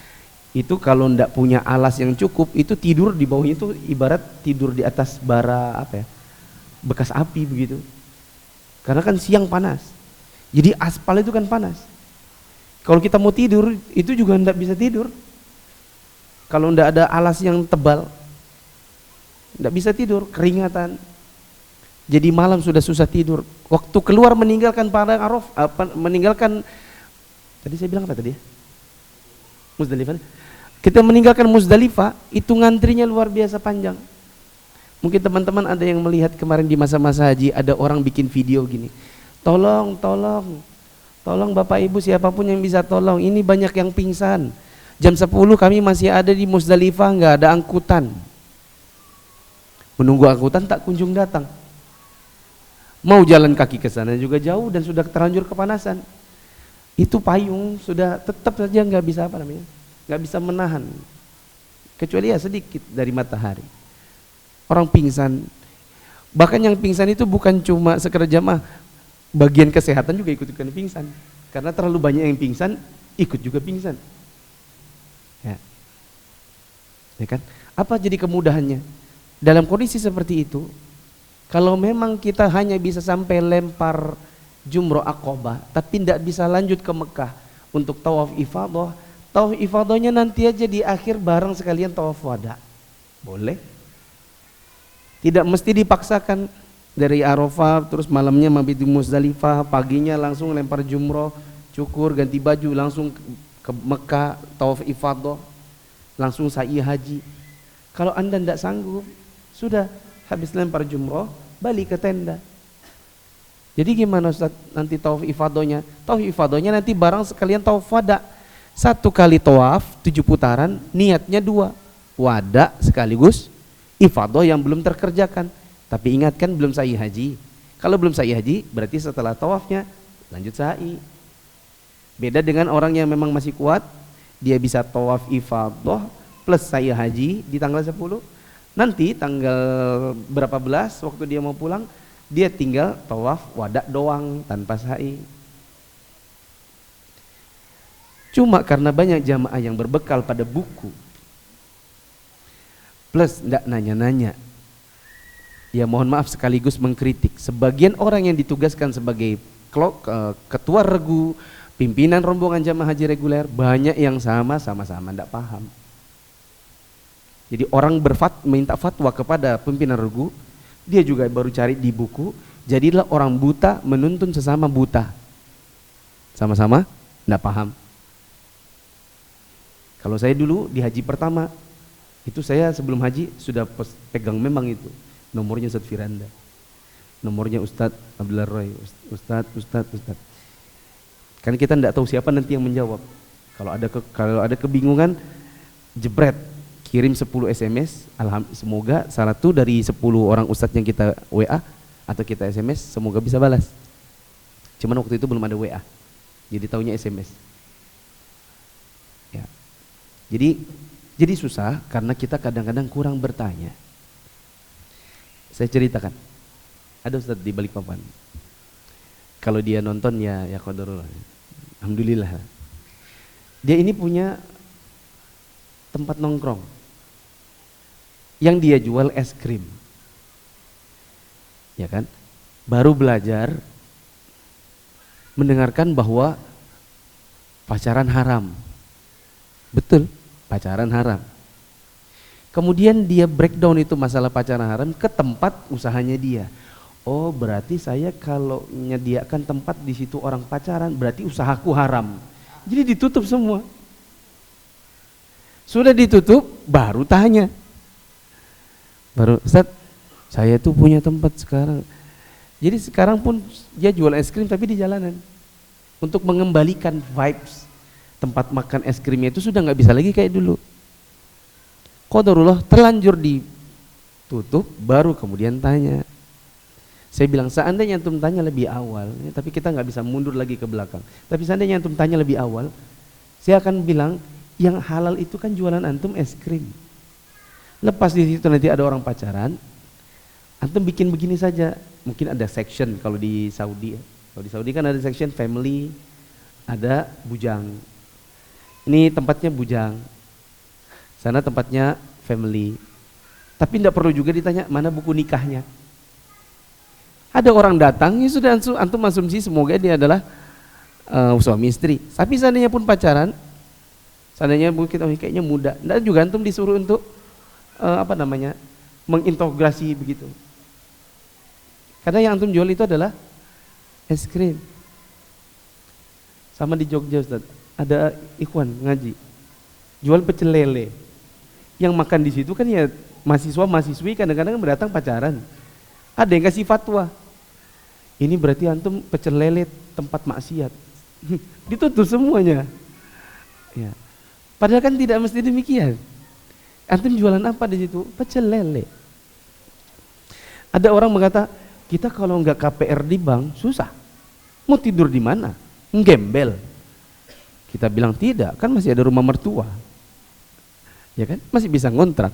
Itu kalau ndak punya alas yang cukup, itu tidur di bawahnya itu ibarat tidur di atas bara bekas api begitu. Karena kan siang panas, jadi aspal itu kan panas. Kalau kita mau tidur itu juga ndak bisa tidur. Kalau ndak ada alas yang tebal, ndak bisa tidur, keringatan. Jadi malam sudah susah tidur. Waktu keluar meninggalkan padang Arafah, meninggalkan, tadi saya bilang apa tadi ya? Muzdalifah. Kita meninggalkan Muzdalifah, itu ngantrinya luar biasa panjang. Mungkin teman-teman ada yang melihat kemarin di masa-masa haji, ada orang bikin video gini, tolong Bapak Ibu siapapun yang bisa tolong, ini banyak yang pingsan. Jam 10 kami masih ada di Muzdalifah, nggak ada angkutan. Menunggu angkutan tak kunjung datang. Mau jalan kaki ke sana juga jauh dan sudah terlanjur kepanasan. Itu payung sudah tetap saja nggak bisa nggak bisa menahan, kecuali ya sedikit dari matahari. Orang pingsan, bahkan yang pingsan itu bukan cuma sekedar jamaah, bagian kesehatan juga ikut-ikutan pingsan, karena terlalu banyak yang pingsan ikut juga pingsan. Ya kan? Apa jadi kemudahannya dalam kondisi seperti itu? Kalau memang kita hanya bisa sampai lempar Jumroh Aqobah, tapi tidak bisa lanjut ke Mekah untuk tawaf ifadah, tawaf ifadahnya nanti aja di akhir bareng sekalian tawaf wada, boleh. Tidak mesti dipaksakan dari Arafah terus malamnya mabit di Muzdalifah, paginya langsung lempar jumroh, cukur, ganti baju, langsung ke Mekah tawaf ifadah, langsung sa'i haji. Kalau Anda tidak sanggup, sudah habis lempar jumroh balik ke tenda. Jadi gimana Ustaz nanti tawaf ifadahnya? Tawaf ifadahnya nanti bareng sekalian tawaf wada. 1 kali tawaf 7 putaran, niatnya 2, wada sekaligus ifadah yang belum terkerjakan. Tapi ingat kan belum sa'i haji. Kalau belum sa'i haji berarti setelah tawafnya lanjut sa'i. Beda dengan orang yang memang masih kuat, dia bisa tawaf ifadah plus sa'i haji di tanggal 10. Nanti tanggal berapa belas waktu dia mau pulang, dia tinggal tawaf wada doang tanpa sa'i. Cuma karena banyak jamaah yang berbekal pada buku plus tidak nanya-nanya, ya mohon maaf sekaligus mengkritik sebagian orang yang ditugaskan sebagai ketua regu, pimpinan rombongan jamaah haji reguler, banyak yang sama-sama tidak paham. Jadi orang minta fatwa kepada pimpinan regu, dia juga baru cari di buku, jadilah orang buta menuntun sesama buta, sama-sama tidak paham. Kalau saya dulu di haji pertama, itu saya sebelum haji sudah pegang memang itu nomornya Ustadz Firanda, nomornya Ustadz Abdullah Roy, Ustadz. Kan kita tidak tahu siapa nanti yang menjawab. Kalau ada kebingungan, jebret, kirim 10 SMS, semoga salah satu dari 10 orang ustadz yang kita WA atau kita SMS, semoga bisa balas. Cuman waktu itu belum ada WA, jadi taunya SMS. Ya. Jadi susah karena kita kadang-kadang kurang bertanya. Saya ceritakan, ada ustadz di Balikpapan. Kalau dia nonton ya qadarullah, alhamdulillah. Dia ini punya tempat nongkrong yang dia jual es krim, ya kan? Baru belajar mendengarkan bahwa pacaran haram, betul, pacaran haram. Kemudian dia breakdown itu masalah pacaran haram ke tempat usahanya dia. Oh berarti saya kalau menyediakan tempat di situ orang pacaran berarti usahaku haram. Jadi ditutup semua. Sudah ditutup baru tanya. Baru Ustadz, saya tuh punya tempat sekarang. Jadi sekarang pun dia jual es krim tapi di jalanan. Untuk mengembalikan vibes tempat makan es krimnya itu sudah nggak bisa lagi kayak dulu. Qadarullah terlanjur ditutup baru kemudian tanya. Saya bilang seandainya antum tanya lebih awal, tapi kita nggak bisa mundur lagi ke belakang. Tapi seandainya antum tanya lebih awal, saya akan bilang yang halal itu kan jualan antum es krim. Lepas di situ nanti ada orang pacaran, antum bikin begini saja. Mungkin ada section kalau di Saudi. Kalau di Saudi kan ada section family, ada bujang. Ini tempatnya bujang, sana tempatnya family. Tapi tidak perlu juga ditanya mana buku nikahnya. Ada orang datang, ya sudah antum asumsi semoga dia adalah suami istri. Tapi seandainya pun pacaran, seandainya mungkin kayaknya muda, dan juga antum disuruh untuk mengintegrasi begitu. Karena yang antum jual itu adalah es krim. Sama di Jogja Ustaz, ada ikhwan ngaji, jual pecel lele. Yang makan di situ kan ya mahasiswa-mahasiswi, kadang-kadang berdatang pacaran. Ada yang kasih fatwa, ini berarti antum pecel lele tempat maksiat. Ditutup semuanya. Ya. Padahal kan tidak mesti demikian. Antum jualan apa di situ? Pecel lele. Ada orang berkata, kita kalau nggak KPR di bank susah. Mau tidur di mana? Gembel. Kita bilang tidak, kan masih ada rumah mertua. Ya kan? Masih bisa ngontrak.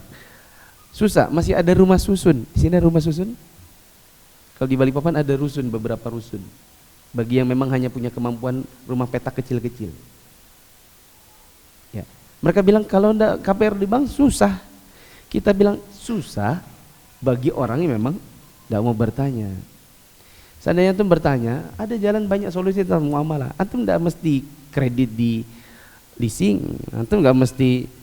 Susah, masih ada rumah susun. Di sini ada rumah susun. Kalau di Balikpapan ada rusun, beberapa rusun. Bagi yang memang hanya punya kemampuan rumah petak kecil-kecil. Ya. Mereka bilang kalau enggak KPR di bank susah. Kita bilang susah bagi orang yang memang enggak mau bertanya. Seandainya antum bertanya, ada jalan banyak solusi tentang muamalah. Antum enggak mesti kredit di leasing, antum enggak mesti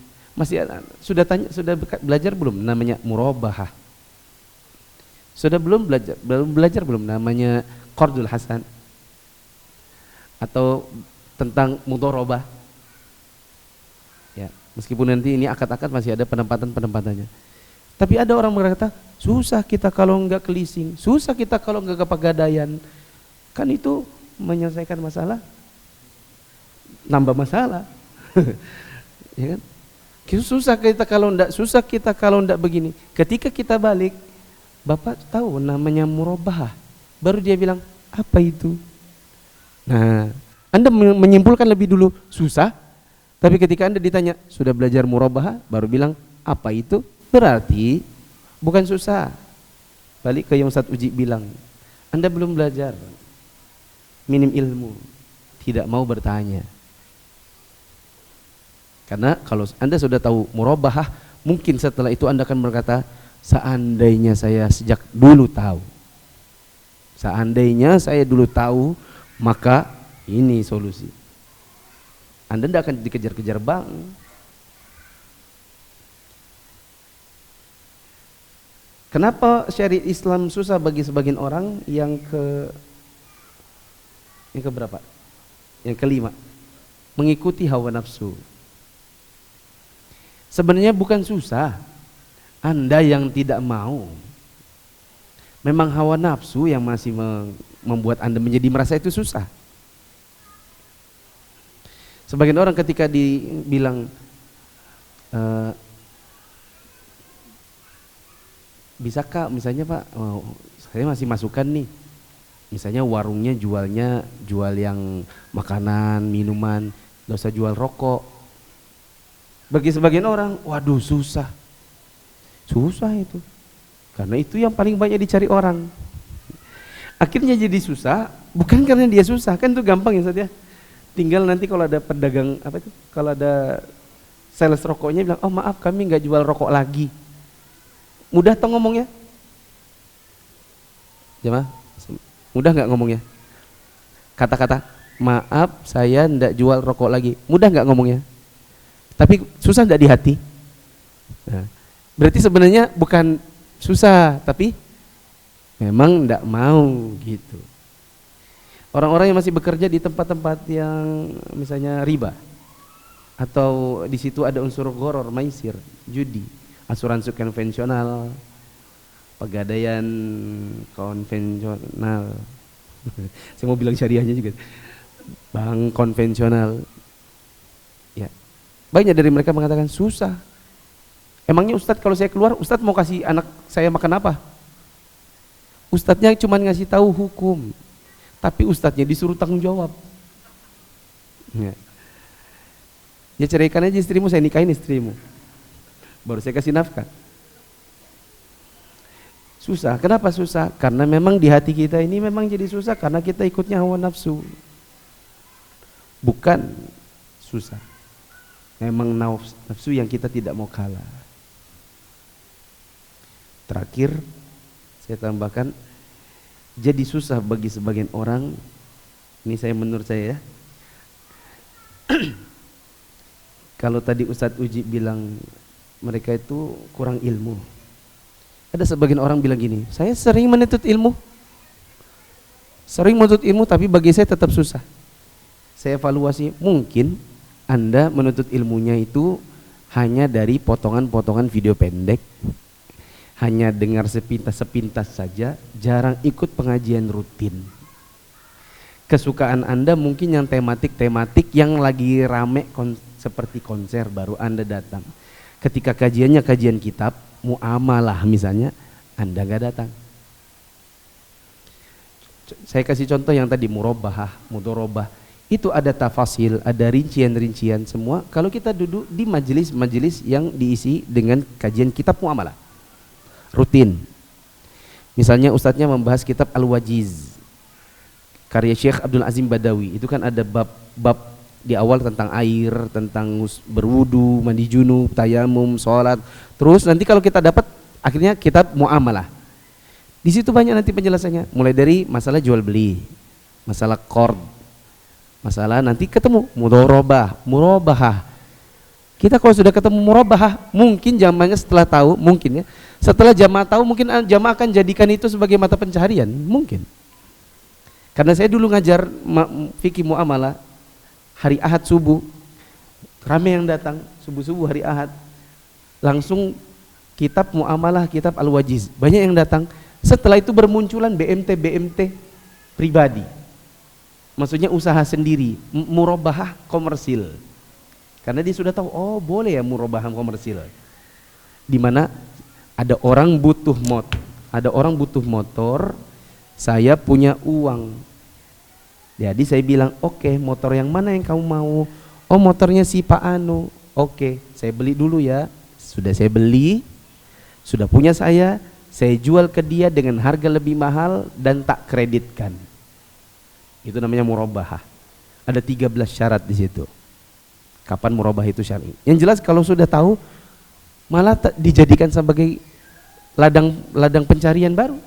sudah belajar belum namanya murabahah? Sudah belum belajar belum namanya qardul hasan atau tentang mudharabah? Ya, meskipun nanti ini akad-akad masih ada penempatan-penempatannya. Tapi ada orang berkata, susah kita kalau enggak ke leasing, susah kita kalau enggak ke pegadaian. Kan itu menyelesaikan masalah, nambah masalah. Ya kan? Susah kita kalau enggak begini. Ketika kita balik, Bapak tahu namanya murabahah. Baru dia bilang, apa itu? Nah, Anda menyimpulkan lebih dulu, susah. Tapi ketika Anda ditanya, sudah belajar murabahah? Baru bilang, apa itu? Berarti bukan susah. Balik ke yang Ustaz Uji bilang, Anda belum belajar, minim ilmu, tidak mau bertanya. Karena kalau Anda sudah tahu murabahah, mungkin setelah itu Anda akan berkata, seandainya saya sejak dulu tahu, seandainya saya dulu tahu, maka ini solusi. Anda tidak akan dikejar-kejar bank. Kenapa syariat Islam susah bagi sebagian orang? Yang keberapa? Yang kelima, mengikuti hawa nafsu. Sebenarnya bukan susah, Anda yang tidak mau. Memang hawa nafsu yang masih membuat Anda menjadi merasa itu susah. Sebagian orang ketika dibilang bisakah misalnya Pak, saya masih masukkan nih, misalnya warungnya jual yang makanan, minuman, nggak usah jual rokok. Bagi sebagian orang, waduh susah itu, karena itu yang paling banyak dicari orang. Akhirnya jadi susah, bukan karena dia susah, kan itu gampang ya Ustaz ya. Tinggal nanti kalau ada pedagang kalau ada sales rokoknya bilang, oh maaf kami nggak jual rokok lagi. Mudah toh ngomongnya? Jemaah, mudah nggak ngomongnya? Kata-kata, maaf saya nggak jual rokok lagi, mudah nggak ngomongnya? Tapi susah nggak di hati? Nah, berarti sebenarnya bukan susah, tapi memang nggak mau gitu. Orang-orang yang masih bekerja di tempat-tempat yang misalnya riba, atau di situ ada unsur gharar, maisir, judi, asuransi konvensional, pegadaian konvensional, saya mau bilang syariahnya juga, bank konvensional, ya banyak dari mereka mengatakan susah. Emangnya Ustadz kalau saya keluar, Ustadz mau kasih anak saya makan apa? Ustadznya cuma ngasih tahu hukum, tapi ustadznya disuruh tanggung jawab. Ya ceraikan aja istrimu, saya nikahin istrimu, baru saya kasih nafkah. Susah. Kenapa susah? Karena memang di hati kita ini memang jadi susah karena kita ikutnya hawa nafsu. Bukan susah, memang nafsu yang kita tidak mau kalah. Terakhir saya tambahkan, jadi susah bagi sebagian orang, ini saya menurut saya ya. Kalau tadi Ustadz Uji bilang mereka itu kurang ilmu, ada sebagian orang bilang gini, saya sering menuntut ilmu, tapi bagi saya tetap susah. Saya evaluasi, mungkin Anda menuntut ilmunya itu hanya dari potongan-potongan video pendek, hanya dengar sepintas-sepintas saja, jarang ikut pengajian rutin. Kesukaan Anda mungkin yang tematik-tematik yang lagi rame seperti konser, baru Anda datang. Ketika kajiannya kajian kitab, muamalah misalnya, Anda nggak datang. Saya kasih contoh yang tadi murabahah, mudorobah, itu ada tafasil, ada rincian-rincian semua. Kalau kita duduk di majelis-majelis yang diisi dengan kajian kitab muamalah rutin, misalnya ustadznya membahas kitab Al-Wajiz karya Syekh Abdul Azim Badawi, itu kan ada bab di awal tentang air, tentang berwudu, mandi junub, tayamum, sholat. Terus nanti kalau kita dapat akhirnya kitab muamalah, di situ banyak nanti penjelasannya, mulai dari masalah jual beli, masalah qard, masalah nanti ketemu mudorobah, murabahah. Kita kalau sudah ketemu murabahah, mungkin jamaahnya setelah tahu, mungkin ya, setelah jamaah tahu, mungkin jamaah akan jadikan itu sebagai mata pencaharian, mungkin. Karena saya dulu ngajar fikih muamalah hari Ahad subuh, ramai yang datang subuh-subuh hari Ahad, langsung kitab muamalah, kitab Al-Wajiz, banyak yang datang. Setelah itu bermunculan BMT pribadi, maksudnya usaha sendiri, murabahah komersil, karena dia sudah tahu, oh boleh ya murabahah komersil, di mana ada orang butuh motor, saya punya uang, jadi saya bilang, oke, motor yang mana yang kamu mau? Oh motornya si Pak Anu. Oke, saya beli dulu ya. Sudah saya beli, sudah punya saya jual ke dia dengan harga lebih mahal dan tak kreditkan. Itu namanya murabahah. Ada 13 syarat di situ. Kapan murabahah itu syar'i? Yang jelas kalau sudah tahu, malah dijadikan sebagai ladang pencarian baru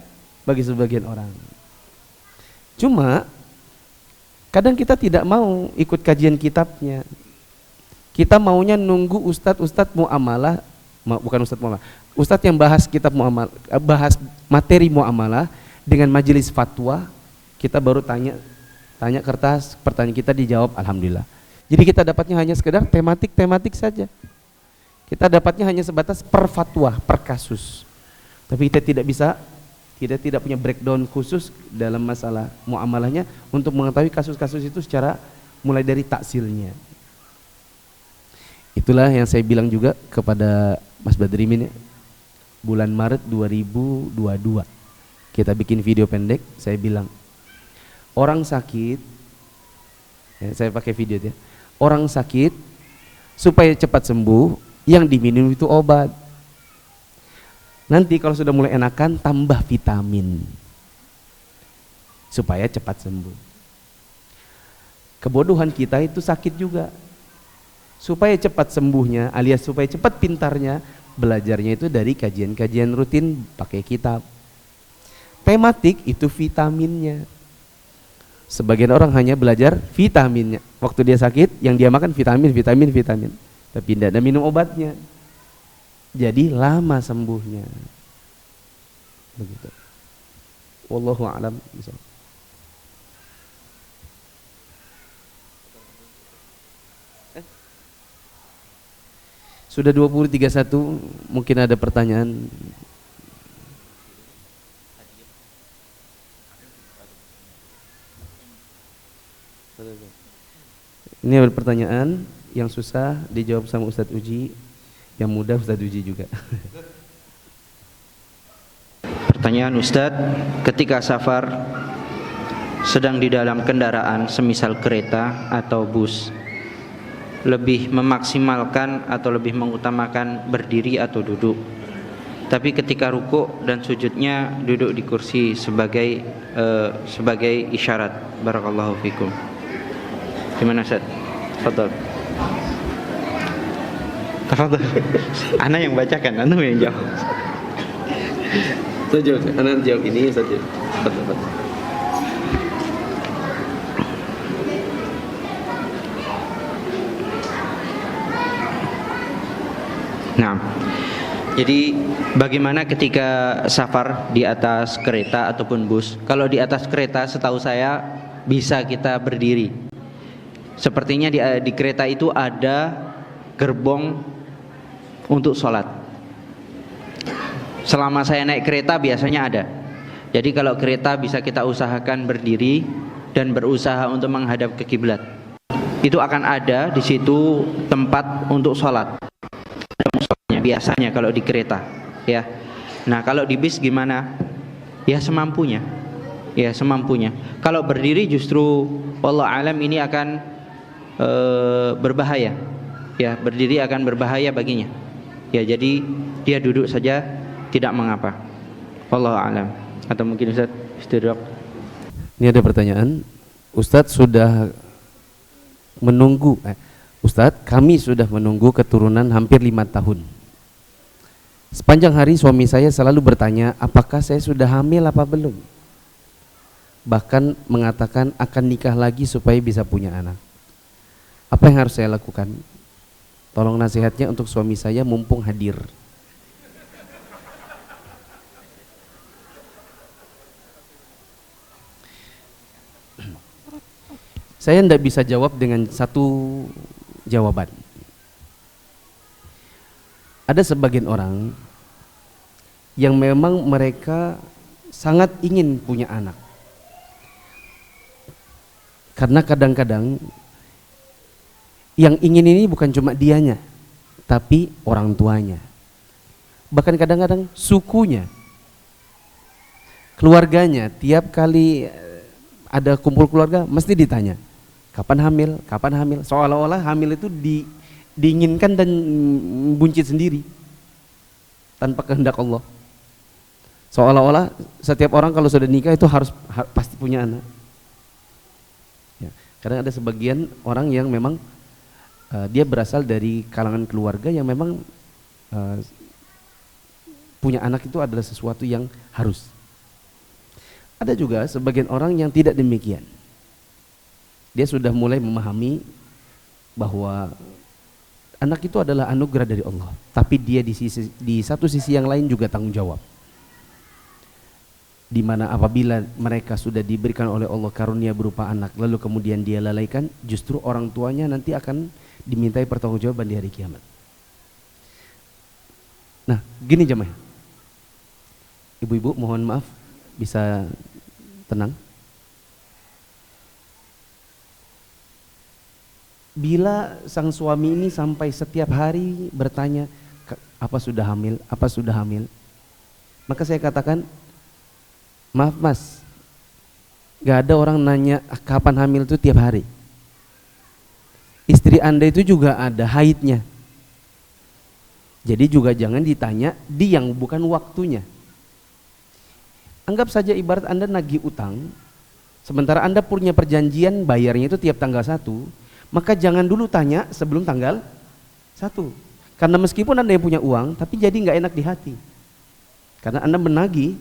bagi sebagian orang. Cuma kadang kita tidak mau ikut kajian kitabnya. Kita maunya nunggu ustadz muamalah, bukan ustadz muamalah, ustadz yang bahas kitab muamalah, bahas materi muamalah dengan majelis fatwa, kita baru tanya kertas, pertanyaan kita dijawab, alhamdulillah. Jadi kita dapatnya hanya sekedar tematik saja. Kita dapatnya hanya sebatas per fatwa, per kasus. Tapi kita tidak punya breakdown khusus dalam masalah muamalahnya untuk mengetahui kasus-kasus itu secara mulai dari taksilnya. Itulah yang saya bilang juga kepada Mas Badrimin ya, bulan Maret 2022 kita bikin video pendek, saya bilang orang sakit, ya, saya pakai video ya, orang sakit supaya cepat sembuh yang diminum itu obat. Nanti kalau sudah mulai enakan tambah vitamin supaya cepat sembuh. Kebodohan kita itu sakit juga. Supaya cepat sembuhnya alias supaya cepat pintarnya, belajarnya itu dari kajian-kajian rutin pakai kitab. Tematik itu vitaminnya. Sebagian orang hanya belajar vitaminnya. Waktu dia sakit yang dia makan vitamin. Tapi tidak ada minum obatnya. Jadi lama sembuhnya. Begitu. Wallahu a'lam bishawab. Sudah 20.31, mungkin ada pertanyaan. Ini ada pertanyaan yang susah dijawab sama Ustadz Uji, yang mudah Ustadz Uji juga. Pertanyaan Ustadz, ketika safar sedang di dalam kendaraan semisal kereta atau bus, lebih memaksimalkan atau lebih mengutamakan berdiri atau duduk? Tapi ketika rukuk dan sujudnya duduk di kursi sebagai isyarat. Barakallahu fikum. Gimana Ustaz? Tafadhol. Tafadhol. Ana yang bacakan, anu yang jawab. Saya jawab, Ana jawab ini saja. Tafadhol. Nah, jadi bagaimana ketika safar di atas kereta ataupun bus? Kalau di atas kereta setahu saya bisa kita berdiri. Sepertinya di kereta itu ada gerbong untuk sholat. Selama saya naik kereta biasanya ada. Jadi kalau kereta bisa kita usahakan berdiri dan berusaha untuk menghadap ke kiblat. Itu akan ada di situ tempat untuk sholat. Biasanya kalau di kereta, ya. Nah, kalau di bis gimana? Ya semampunya. Ya semampunya. Kalau berdiri justru wallahu alam ini akan berbahaya. Ya, berdiri akan berbahaya baginya. Ya, jadi dia duduk saja tidak mengapa. Wallahu alam. Atau mungkin Ustaz istidrak. Ini ada pertanyaan. Ustadz sudah menunggu Ustadz, kami sudah menunggu keturunan hampir 5 tahun. Sepanjang hari suami saya selalu bertanya apakah saya sudah hamil apa belum. Bahkan mengatakan akan nikah lagi supaya bisa punya anak. Apa yang harus saya lakukan? Tolong nasihatnya untuk suami saya mumpung hadir. Saya tidak bisa jawab dengan satu jawaban. Ada sebagian orang yang memang mereka sangat ingin punya anak. Karena kadang-kadang yang ingin ini bukan cuma dianya, tapi orang tuanya. Bahkan kadang-kadang sukunya, keluarganya. Tiap kali ada kumpul keluarga mesti ditanya, kapan hamil, kapan hamil. Seolah-olah hamil itu diinginkan dan buncit sendiri tanpa kehendak Allah. Seolah-olah setiap orang kalau sudah nikah itu harus pasti punya anak. Ya, karena ada sebagian orang yang memang dia berasal dari kalangan keluarga yang memang punya anak itu adalah sesuatu yang harus. Ada juga sebagian orang yang tidak demikian. Dia sudah mulai memahami bahwa anak itu adalah anugerah dari Allah, tapi dia di satu sisi yang lain juga tanggung jawab. Di mana apabila mereka sudah diberikan oleh Allah karunia berupa anak, lalu kemudian dia lalaikan, justru orang tuanya nanti akan dimintai pertanggungjawaban di hari kiamat. Nah, gini jemaah. Ibu-ibu mohon maaf, bisa tenang. Bila sang suami ini sampai setiap hari bertanya apa sudah hamil, apa sudah hamil, maka saya katakan, maaf mas, gak ada orang nanya kapan hamil itu tiap hari. Istri Anda itu juga ada haidnya. Jadi juga jangan ditanya di yang bukan waktunya. Anggap saja ibarat Anda nagih utang, sementara Anda punya perjanjian bayarnya itu tiap tanggal 1, maka jangan dulu tanya sebelum tanggal 1. Karena meskipun Anda yang punya uang, tapi jadi nggak enak di hati. Karena Anda menagih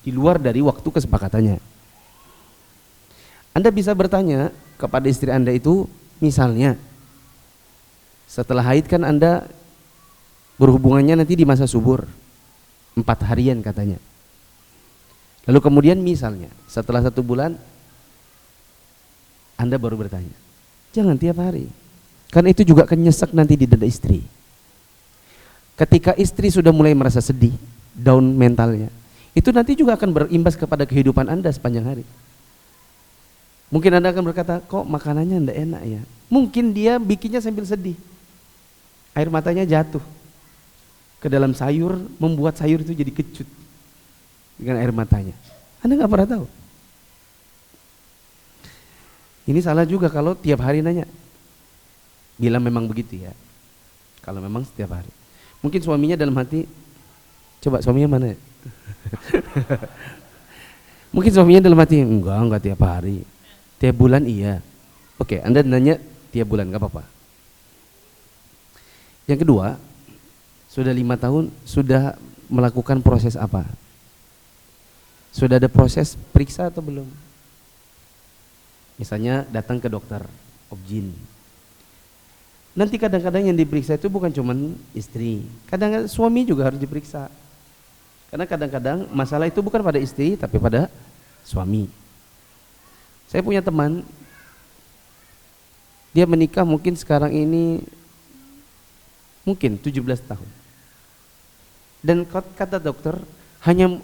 di luar dari waktu kesepakatannya. Anda bisa bertanya kepada istri Anda itu, misalnya setelah haid kan Anda berhubungannya nanti di masa subur 4 harian katanya. Lalu kemudian misalnya setelah 1 bulan Anda baru bertanya. Jangan tiap hari, karena itu juga akan nyesek nanti di dada istri. Ketika istri sudah mulai merasa sedih, down mentalnya, itu nanti juga akan berimbas kepada kehidupan Anda sepanjang hari. Mungkin Anda akan berkata, kok makanannya enggak enak ya? Mungkin dia bikinnya sambil sedih, air matanya jatuh ke dalam sayur, membuat sayur itu jadi kecut. dengan air matanya. Anda nggak pernah tahu. Ini salah juga kalau tiap hari nanya. Bila memang begitu ya. Kalau memang setiap hari. Mungkin suaminya dalam hati, coba suaminya mana ya? Mungkin suaminya dalam hati, enggak tiap hari. Tiap bulan iya. Oke, Anda nanya tiap bulan, gak apa-apa. Yang kedua, sudah 5 tahun, sudah melakukan proses apa? Sudah ada proses periksa atau belum? Misalnya datang ke dokter objin. Nanti kadang-kadang yang diperiksa itu bukan cuma istri, kadang-kadang suami juga harus diperiksa. Karena kadang-kadang masalah itu bukan pada istri tapi pada suami. Saya punya teman, dia menikah mungkin sekarang ini mungkin 17 tahun. Dan kata dokter hanya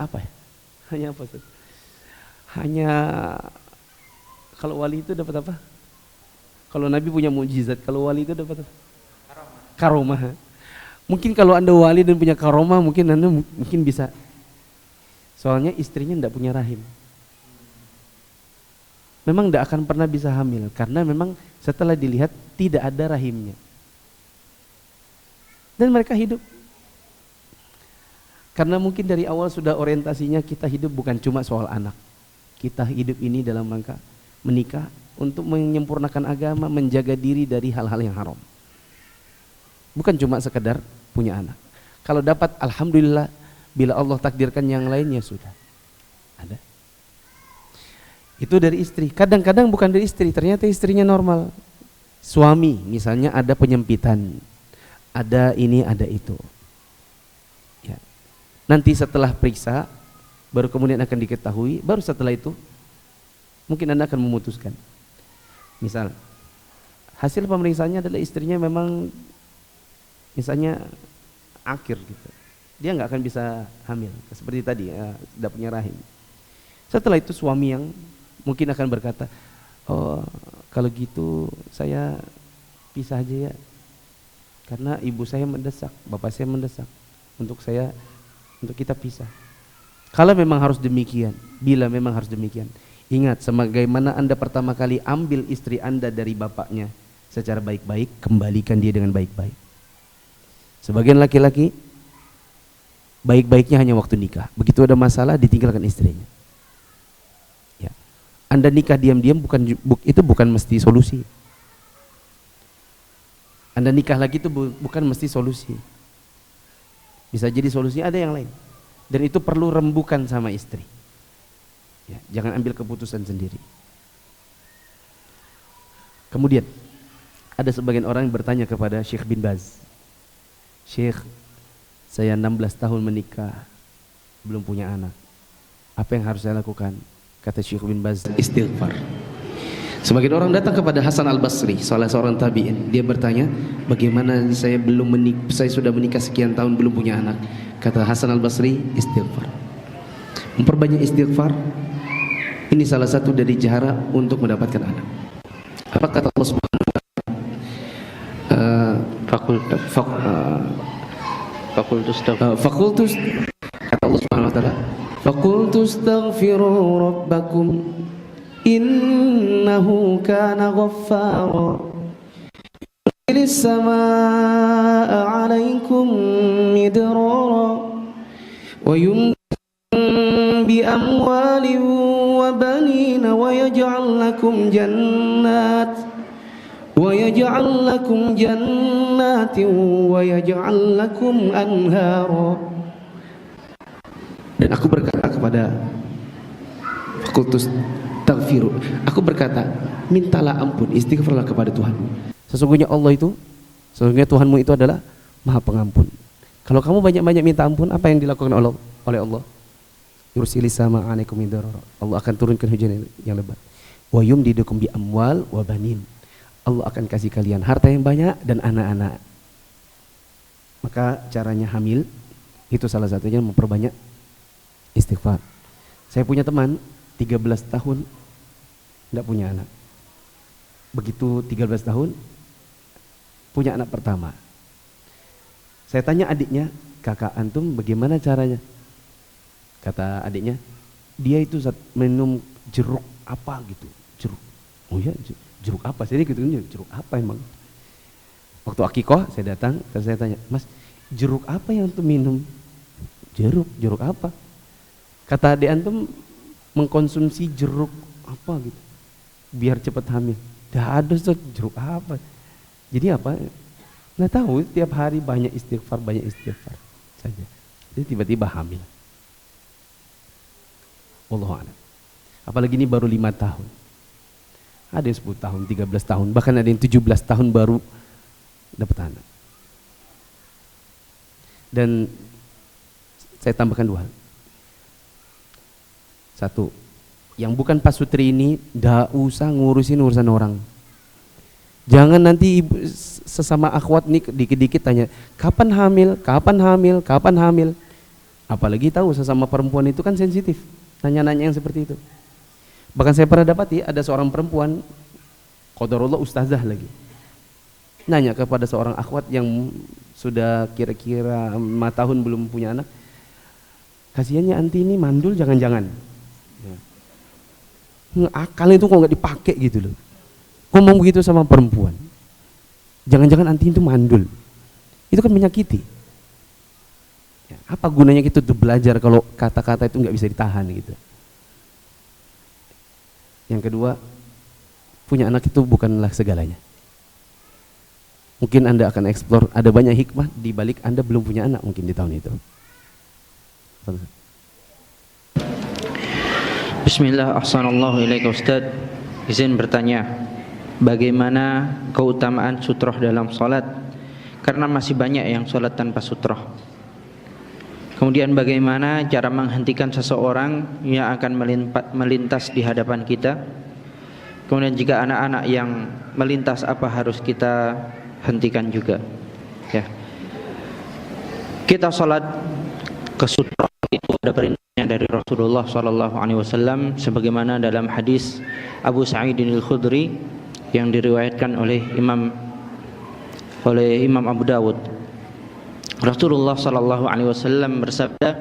apa ya? Hanya apa sih? Hanya kalau wali itu dapat apa? Kalau Nabi punya mukjizat, kalau wali itu dapat apa? Karomah. Mungkin kalau Anda wali dan punya karomah, mungkin Anda mungkin bisa. Soalnya istrinya tidak punya rahim. Memang tidak akan pernah bisa hamil karena memang setelah dilihat tidak ada rahimnya. Dan mereka hidup. Karena mungkin dari awal sudah orientasinya kita hidup bukan cuma soal anak. Kita hidup ini dalam rangka menikah untuk menyempurnakan agama, menjaga diri dari hal-hal yang haram. Bukan cuma sekedar punya anak. Kalau dapat alhamdulillah, bila Allah takdirkan yang lainnya sudah ada. Itu dari istri. Kadang-kadang bukan dari istri, ternyata istrinya normal. Suami misalnya ada penyempitan, ada ini, ada itu. Ya. Nanti setelah periksa, baru kemudian akan diketahui, baru setelah itu mungkin Anda akan memutuskan. Misal, hasil pemeriksaannya adalah istrinya memang misalnya akhir gitu. Dia nggak akan bisa hamil, seperti tadi, tidak punya rahim. Setelah itu suami yang mungkin akan berkata, oh kalau gitu saya pisah aja ya, karena ibu saya mendesak, bapak saya mendesak untuk kita pisah. Kalau memang harus demikian, bila memang harus demikian, ingat sebagaimana Anda pertama kali ambil istri Anda dari bapaknya secara baik-baik, kembalikan dia dengan baik-baik. Sebagian laki-laki baik-baiknya hanya waktu nikah, begitu ada masalah ditinggalkan istrinya. Ya. Anda nikah diam-diam itu bukan mesti solusi. Anda nikah lagi itu bukan mesti solusi. Bisa jadi solusinya ada yang lain. Dan itu perlu rembukan sama istri. Ya, jangan ambil keputusan sendiri. Kemudian ada sebagian orang yang bertanya kepada Syekh bin Baz, Syekh, saya 16 tahun menikah, belum punya anak. Apa yang harus saya lakukan? Kata Syekh bin Baz, istighfar. Sebagian orang datang kepada Hasan al-Basri, salah seorang tabi'in. Dia bertanya, bagaimana saya sudah menikah sekian tahun belum punya anak? Kata Hasan al-Basri, istighfar. Memperbanyak istighfar, ini salah satu dari cara untuk mendapatkan anak. Apa kata Allah Subhanahu wa taala? Fakultus kata Allah Subhanahu wa taala, fakultus astaghfiru rabbakum innahu kana ghaffara yursilis samaa'a 'alaikum midrara wa yumdidukum bi amwalin wa banina wa yaj'al lakum jannat وَيَجْعَلْ لَكُمْ جَنَّاتٍ وَيَجْعَلْ لَكُمْ أَنْهَارًا. Dan aku berkata kepada fakultus taghfiru, aku berkata, mintalah ampun, istighfarlah kepada Tuhanmu. Sesungguhnya Tuhanmu itu adalah Maha Pengampun. Kalau kamu banyak-banyak minta ampun, apa yang dilakukan oleh Allah? Yursilis samaa'a 'alaikum midrara. Allah akan turunkan hujan yang lebat. Wa yumdidukum bi amwal wa banin. Allah akan kasih kalian harta yang banyak dan anak-anak. Maka caranya hamil itu salah satunya memperbanyak istighfar. Saya punya teman 13 tahun tidak punya anak. Begitu 13 tahun punya anak pertama. Saya tanya adiknya, kakak antum bagaimana caranya? Kata adiknya, dia itu minum jeruk apa gitu. Jeruk. Oh ya, jeruk apa? Saya gitu, jeruk apa emang? Waktu akikoh saya datang, terus saya tanya, Mas, jeruk apa yang antum minum? Jeruk apa? Kata adik antum mengkonsumsi jeruk apa gitu, biar cepat hamil. Dah ada Ustaz, jeruk apa? Jadi apa? Nggak tahu, tiap hari banyak istighfar saja. Jadi tiba-tiba hamil. Wallahu a'lam. Apalagi ini baru 5 tahun. Ada yang 10 tahun, 13 tahun, bahkan ada yang 17 tahun baru dapat anak. Dan saya tambahkan 2 hal. 1, yang bukan pasutri ini nggak usah ngurusin urusan orang. Jangan nanti ibu, sesama akhwat nih dikit-dikit tanya, kapan hamil? Apalagi tahu sesama perempuan itu kan sensitif, nanya-nanya yang seperti itu. Bahkan saya pernah dapati ada seorang perempuan, qadarullah ustazah lagi, nanya kepada seorang akhwat yang sudah kira-kira 5 tahun belum punya anak, kasihannya anti ini mandul jangan-jangan. Akal itu kok nggak dipakai gitu loh. Ngomong begitu sama perempuan, jangan-jangan anti itu mandul. Itu kan menyakiti. Ya, apa gunanya kita tuh belajar kalau kata-kata itu nggak bisa ditahan gitu. Yang kedua, punya anak itu bukanlah segalanya. Mungkin Anda akan eksplor, ada banyak hikmah di balik Anda belum punya anak mungkin di tahun itu. Bismillah, ahsanallahu ilaika Ustaz. Izin bertanya, bagaimana keutamaan sutroh dalam sholat? Karena masih banyak yang sholat tanpa sutroh. Kemudian bagaimana cara menghentikan seseorang yang akan melintas di hadapan kita? Kemudian jika anak-anak yang melintas, apa harus kita hentikan juga? Ya. Kita sholat ke sutroh itu ada perintahnya dari Rasulullah SAW, sebagaimana dalam hadis Abu Sa'id al-Khudri yang diriwayatkan oleh Imam Abu Dawud. Rasulullah SAW bersabda,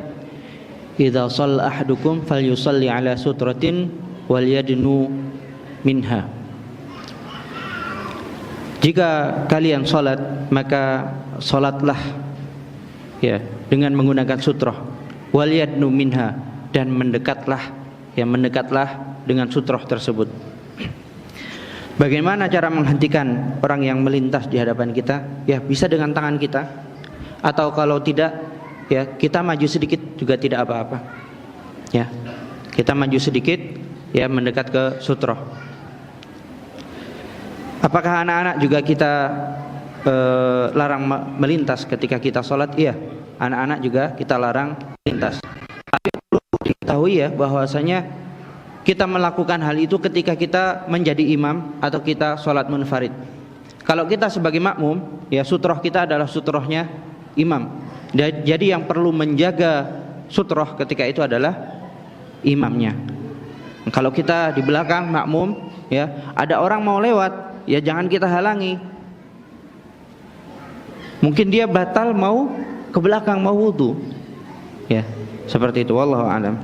"Idza shalla ahadukum falyusalli ala sutratin wal yadnu minha." Jika kalian salat, maka salatlah ya dengan menggunakan sutroh, wal yadnu minha, dan mendekatlah dengan sutroh tersebut. Bagaimana cara menghentikan orang yang melintas di hadapan kita? Ya, bisa dengan tangan kita, atau kalau tidak, ya kita maju sedikit juga tidak apa-apa. Ya, kita maju sedikit, ya mendekat ke sutroh. Apakah anak-anak juga kita larang melintas ketika kita sholat? Iya, anak-anak juga kita larang melintas. Tapi perlu diketahui ya bahwasanya kita melakukan hal itu ketika kita menjadi imam atau kita sholat munfarid. Kalau kita sebagai makmum, ya sutroh kita adalah sutrohnya imam. Jadi yang perlu menjaga sutroh ketika itu adalah imamnya. Kalau kita di belakang makmum, ya ada orang mau lewat, ya jangan kita halangi. Mungkin dia batal mau ke belakang, mau wudu, ya seperti itu. Wallahu a'lam.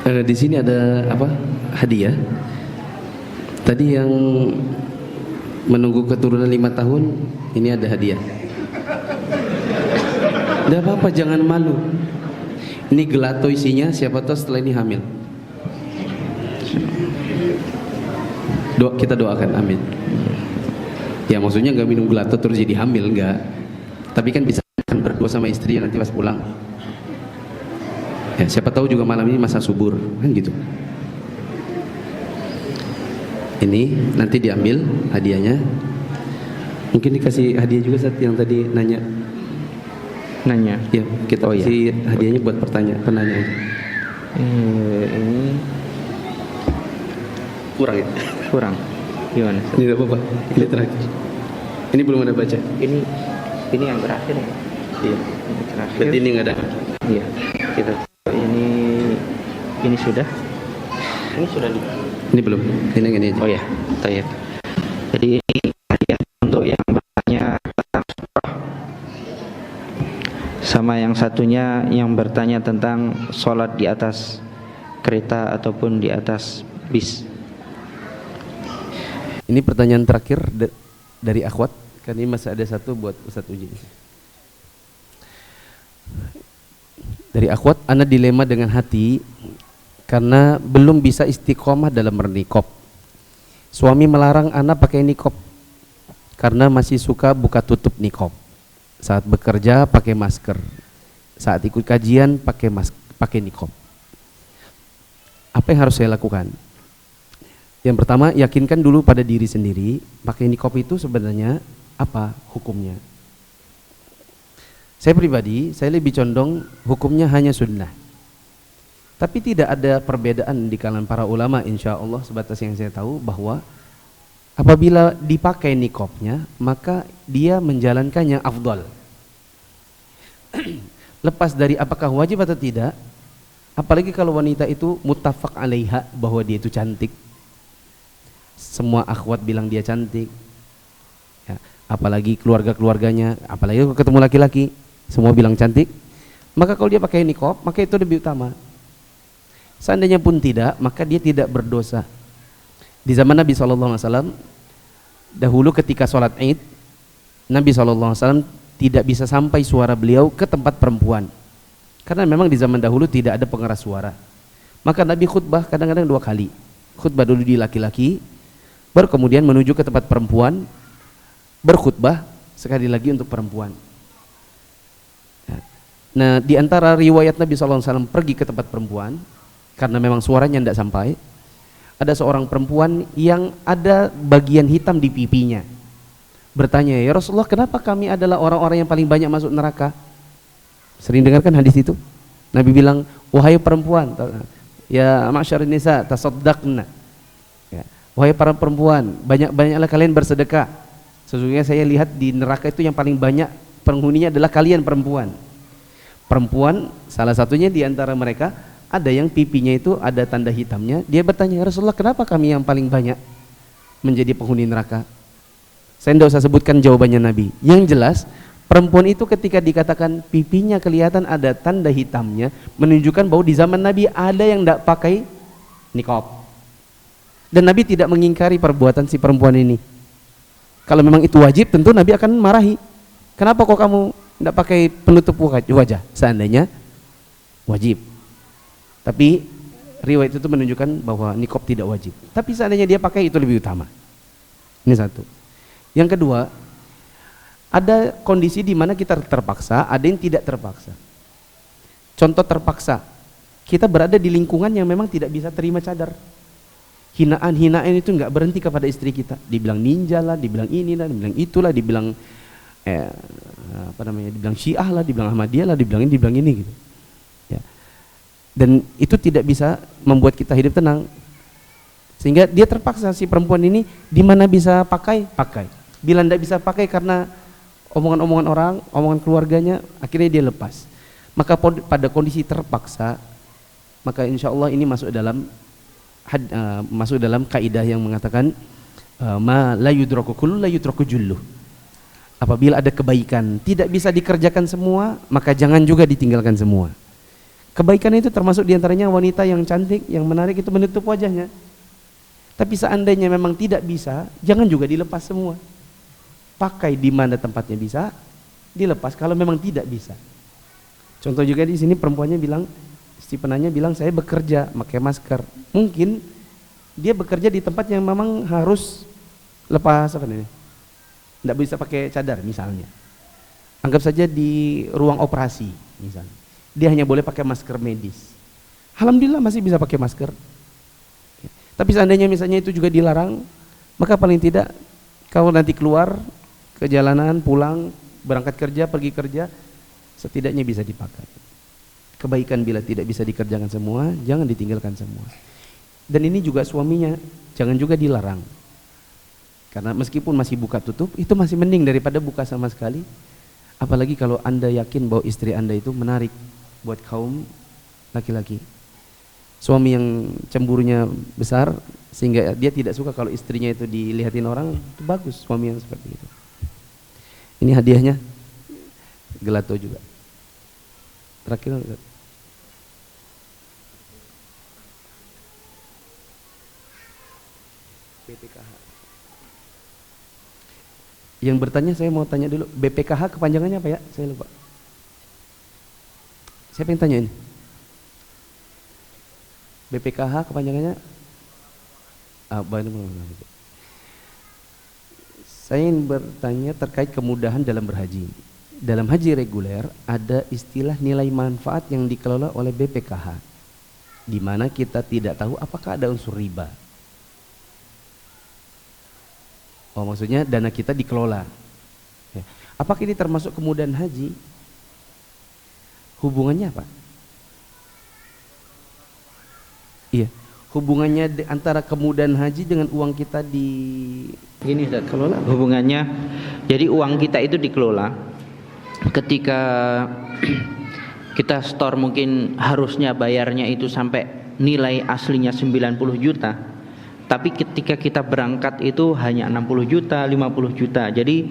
Di sini ada apa? Hadiah. Tadi yang menunggu keturunan 5 tahun, ini ada hadiah. Tidak apa-apa, jangan malu. Ini gelato isinya, siapa tahu setelah ini hamil. Kita doakan, amin. Ya maksudnya nggak minum gelato terus jadi hamil, enggak. Tapi kan bisa berdua sama istri nanti pas pulang. Ya siapa tahu juga malam ini masa subur, kan gitu. Ini nanti diambil hadiahnya. Mungkin dikasih hadiah juga saat yang tadi nanya. Ya kita kasih hadiahnya buat penanya. Ini kurang ya? kurang. Gimana? Ini tidak apa-apa. Ini terakhir. Ini belum ada baca. Ini yang terakhir ya? Iya. Ini terakhir. Berarti ini nggak ada. Iya. Kita ini sudah. Ini sudah nih. Ini belum. Ini aja. Oh ya, tayyib. Jadi ini hadiah untuk yang bertanya tentang surah sama sama yang satunya yang bertanya tentang sholat di atas kereta ataupun di atas bis. Ini pertanyaan terakhir dari akhwat, karena ini masih ada satu buat Ustadz Uji. Dari akhwat, ana dilema dengan hati karena belum bisa istiqomah dalam bernikop. Suami melarang ana pakai nikop karena masih suka buka tutup nikop. Saat bekerja pakai masker, saat ikut kajian pakai nikop. Apa yang harus saya lakukan? Yang pertama, yakinkan dulu pada diri sendiri, pakai nikop itu sebenarnya apa hukumnya. Saya pribadi, saya lebih condong hukumnya hanya sunnah. Tapi tidak ada perbedaan di kalangan para ulama, insya Allah, sebatas yang saya tahu, bahwa apabila dipakai nikopnya, maka dia menjalankan yang afdal. Lepas dari apakah wajib atau tidak, apalagi kalau wanita itu muttafaq alaiha bahwa dia itu cantik, semua akhwat bilang dia cantik, ya, apalagi keluarga-keluarganya, apalagi ketemu laki-laki, semua bilang cantik, maka kalau dia pakai niqab, maka itu lebih utama. Seandainya pun tidak, maka dia tidak berdosa. Di zaman Nabi SAW, dahulu ketika sholat Id, Nabi SAW tidak bisa sampai suara beliau ke tempat perempuan, karena memang di zaman dahulu tidak ada pengeras suara. Maka Nabi khutbah kadang-kadang 2 kali, khutbah dulu di laki-laki, baru kemudian menuju ke tempat perempuan, berkhutbah sekali lagi untuk perempuan. Nah, di antara riwayat Nabi SAW pergi ke tempat perempuan, karena memang suaranya tidak sampai, ada seorang perempuan yang ada bagian hitam di pipinya, bertanya, ya Rasulullah, kenapa kami adalah orang-orang yang paling banyak masuk neraka? Sering dengarkan hadis itu? Nabi bilang, wahai perempuan, ya ma'syarin nisa tasaddaqna, ya, wahai para perempuan, banyak-banyaklah kalian bersedekah. Sesungguhnya saya lihat di neraka itu yang paling banyak penghuninya adalah kalian perempuan. Perempuan, salah satunya di antara mereka, ada yang pipinya itu ada tanda hitamnya. Dia bertanya, ya Rasulullah, kenapa kami yang paling banyak menjadi penghuni neraka? Saya tidak usah sebutkan jawabannya Nabi. Yang jelas, perempuan itu ketika dikatakan pipinya kelihatan ada tanda hitamnya, menunjukkan bahwa di zaman Nabi ada yang tidak pakai niqab. Dan Nabi tidak mengingkari perbuatan si perempuan ini. Kalau memang itu wajib, tentu Nabi akan marahi. Kenapa kok kamu tidak pakai penutup wajah? Seandainya wajib. Tapi riwayat itu menunjukkan bahwa niqab tidak wajib. Tapi seandainya dia pakai, itu lebih utama. Ini satu. Yang kedua, ada kondisi di mana kita terpaksa, ada yang tidak terpaksa. Contoh terpaksa, kita berada di lingkungan yang memang tidak bisa terima cadar. Hinaan-hinaan itu nggak berhenti kepada istri kita. Dibilang ninja lah, dibilang inilah, dibilang itulah, dibilang dibilang Syiah lah, dibilang Ahmadiyah lah, dibilang ini gitu. Ya. Dan itu tidak bisa membuat kita hidup tenang. Sehingga dia terpaksa, si perempuan ini di mana bisa pakai. Bila tidak bisa pakai karena omongan-omongan orang, omongan keluarganya, akhirnya dia lepas. Maka pada kondisi terpaksa, maka insya Allah ini masuk dalam kaidah yang mengatakan ma la yudraku kullu la yudraku jullu. Apabila ada kebaikan tidak bisa dikerjakan semua, maka jangan juga ditinggalkan semua. Kebaikan itu termasuk diantaranya wanita yang cantik, yang menarik itu menutup wajahnya. Tapi seandainya memang tidak bisa, jangan juga dilepas semua. Pakai di mana tempatnya bisa, dilepas kalau memang tidak bisa. Contoh juga di sini perempuannya bilang, si penanya bilang, saya bekerja pakai masker. Mungkin dia bekerja di tempat yang memang harus lepas tidak bisa pakai cadar misalnya. Anggap saja di ruang operasi misalnya, dia hanya boleh pakai masker medis. Alhamdulillah masih bisa pakai masker. Tapi seandainya misalnya itu juga dilarang, maka paling tidak kalau nanti keluar ke jalanan, pulang, berangkat kerja, pergi kerja, setidaknya bisa dipakai. Kebaikan bila tidak bisa dikerjakan semua, jangan ditinggalkan semua. Dan ini juga suaminya, jangan juga dilarang. Karena meskipun masih buka tutup, itu masih mending daripada buka sama sekali. Apalagi kalau Anda yakin bahwa istri Anda itu menarik buat kaum laki-laki. Suami yang cemburunya besar sehingga dia tidak suka kalau istrinya itu dilihatin orang, itu bagus suami yang seperti itu. Ini hadiahnya, gelato juga. Terakhir BPKH. Yang bertanya saya mau tanya dulu, BPKH kepanjangannya apa ya? Saya lupa. Siapa yang tanya ini? BPKH kepanjangannya? Saya ingin bertanya terkait kemudahan dalam berhaji. Dalam haji reguler ada istilah nilai manfaat yang dikelola oleh BPKH, di mana kita tidak tahu apakah ada unsur riba. Oh, maksudnya dana kita dikelola. Ya. Apakah ini termasuk kemudahan haji? Hubungannya apa? Iya. Hubungannya antara kemudahan haji dengan uang kita di Gini Ustaz, kelola hubungannya. Jadi uang kita itu dikelola. Ketika kita store mungkin harusnya bayarnya itu sampai nilai aslinya 90 juta. Tapi ketika kita berangkat itu hanya 60 juta, 50 juta. Jadi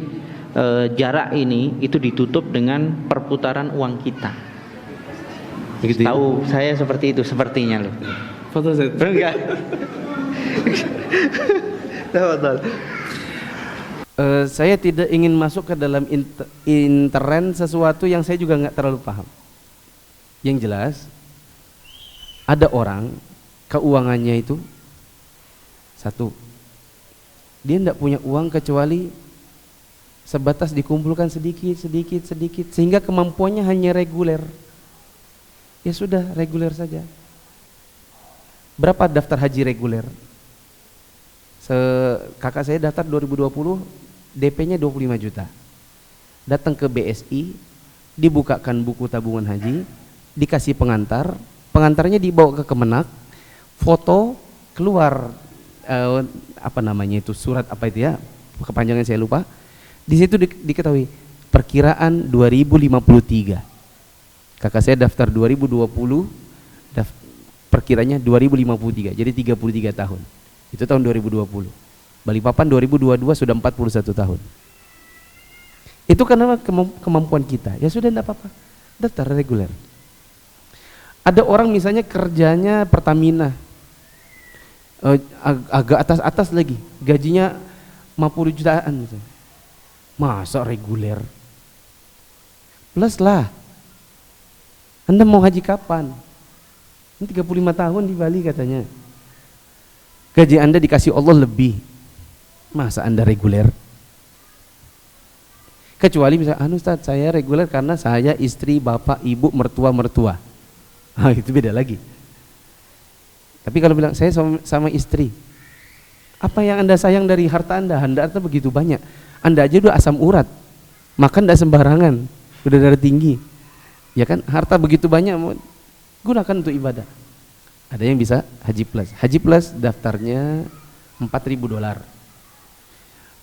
jarak ini itu ditutup dengan perputaran uang kita. Begitu ya? Tahu saya seperti itu sepertinya loh. Foto saya. Enggak. Betul. Saya tidak ingin masuk ke dalam intern sesuatu yang saya juga nggak terlalu paham. Yang jelas ada orang keuangannya itu satu, dia tidak punya uang kecuali sebatas dikumpulkan sedikit sehingga kemampuannya hanya reguler. Ya sudah, reguler saja. Berapa daftar haji reguler? Kakak saya daftar 2020, DP-nya 25 juta. Datang ke BSI, dibukakan buku tabungan haji, dikasih pengantarnya dibawa ke Kemenak, foto keluar surat apa itu ya, kepanjangan saya lupa. Di situ diketahui perkiraan 2053. Kakak saya daftar 2020, perkiranya 2053, jadi 33 tahun. Itu tahun 2020. Balikpapan 2022 sudah 41 tahun. Itu karena kemampuan kita. Ya sudah, tidak apa-apa, daftar reguler. Ada orang misalnya kerjanya Pertamina, agak atas lagi, gajinya 50 jutaan misalnya. Masa reguler? Plus lah, Anda mau haji kapan? Ini 35 tahun di Bali katanya. Gaji Anda dikasih Allah lebih. Masa Anda reguler? Kecuali misalnya, Ustaz, saya reguler karena saya istri, bapak, ibu, mertua. Itu beda lagi. Tapi kalau bilang saya sama istri, apa yang Anda sayang dari harta Anda? Harta begitu banyak. Anda aja udah asam urat, makan tidak sembarangan, udah darah tinggi. Ya kan, harta begitu banyak, gunakan untuk ibadah. Ada yang bisa haji plus. Haji plus daftarnya $4.000.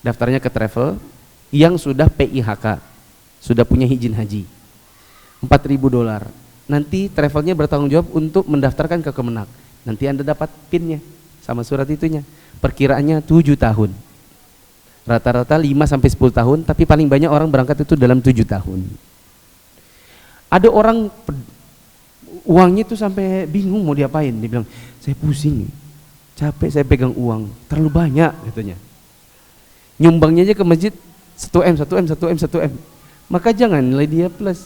Daftarnya ke travel yang sudah PIHK, sudah punya izin haji. $4.000. Nanti travelnya bertanggung jawab untuk mendaftarkan ke Kemenak. Nanti Anda dapat PIN-nya sama surat itunya. Perkiraannya 7 tahun. Rata-rata 5 sampai 10 tahun, tapi paling banyak orang berangkat itu dalam 7 tahun. Ada orang uangnya itu sampai bingung mau diapain. Dia bilang, saya pusing, capek saya pegang uang, terlalu banyak katanya. Nyumbangnya aja ke masjid 1M. Maka jangan nilai dia plus.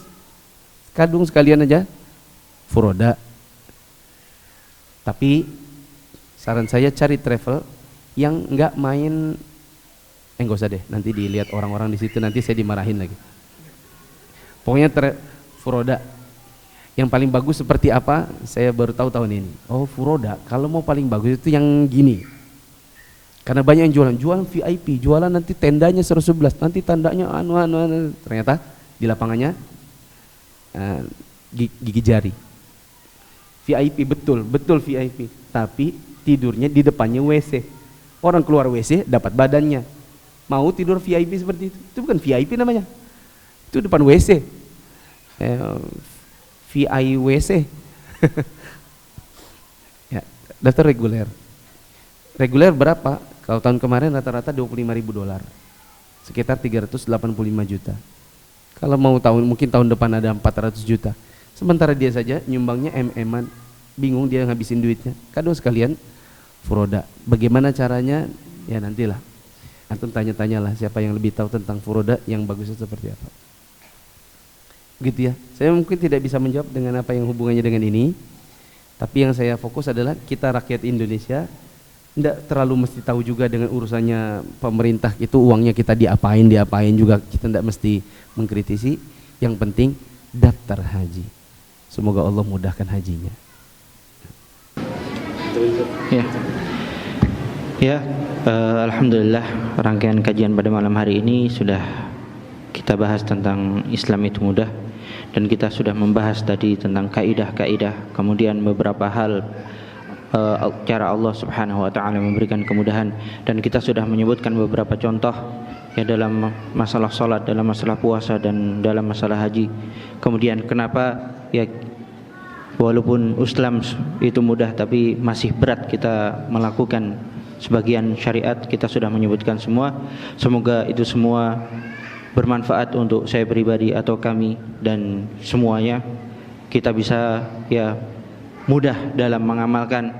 Kadung sekalian aja furoda. Tapi saran saya cari travel yang enggak main, enggak usah deh, nanti dilihat orang-orang di situ, nanti saya dimarahin lagi. Pokoknya furoda. Yang paling bagus seperti apa? Saya baru tahu tahun ini. Oh, furoda. Kalau mau paling bagus itu yang gini. Karena banyak yang jualan VIP, jualan nanti tendanya 111, nanti tandanya anu. Ternyata di lapangannya gigi jari. VIP betul VIP. Tapi tidurnya di depannya WC. Orang keluar WC dapat badannya. Mau tidur VIP seperti itu? Itu bukan VIP namanya. Itu depan WC. VIWC. Ya, daftar reguler. Reguler berapa? Kalau tahun kemarin rata-rata $25.000. Sekitar 385 juta. Kalau mau mungkin tahun depan ada 400 juta. Sementara dia saja nyumbangnya MM-an, bingung dia ngabisin duitnya. Kado sekalian furoda. Bagaimana caranya? Ya nantilah. Antum tanya-tanyalah siapa yang lebih tahu tentang furoda yang bagusnya seperti apa. Gitu ya. Saya mungkin tidak bisa menjawab dengan apa yang hubungannya dengan ini. Tapi yang saya fokus adalah kita rakyat Indonesia tidak terlalu mesti tahu juga dengan urusannya pemerintah itu uangnya kita diapain juga, kita tidak mesti mengkritisi. Yang penting daftar haji. Semoga Allah mudahkan hajinya. Ya, alhamdulillah rangkaian kajian pada malam hari ini sudah kita bahas tentang Islam itu mudah, dan kita sudah membahas tadi tentang kaidah-kaidah, kemudian beberapa hal cara Allah Subhanahu wa taala memberikan kemudahan, dan kita sudah menyebutkan beberapa contoh ya dalam masalah salat, dalam masalah puasa, dan dalam masalah haji. Kemudian kenapa ya walaupun Islam itu mudah tapi masih berat kita melakukan sebagian syariat, kita sudah menyebutkan semua. Semoga itu semua bermanfaat untuk saya pribadi atau kami dan semuanya. Kita bisa ya mudah dalam mengamalkan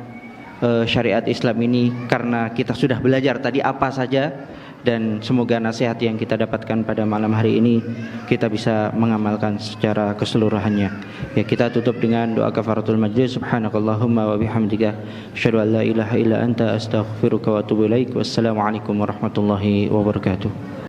syariat Islam ini karena kita sudah belajar tadi apa saja, dan semoga nasihat yang kita dapatkan pada malam hari ini kita bisa mengamalkan secara keseluruhannya. Ya, kita tutup dengan doa kafaratul majlis. Subhanakallahumma wa bihamdika asyhadu an la ilaha illa anta astaghfiruka wa atubu ilaik. Wassalamualaikum warahmatullahi wabarakatuh.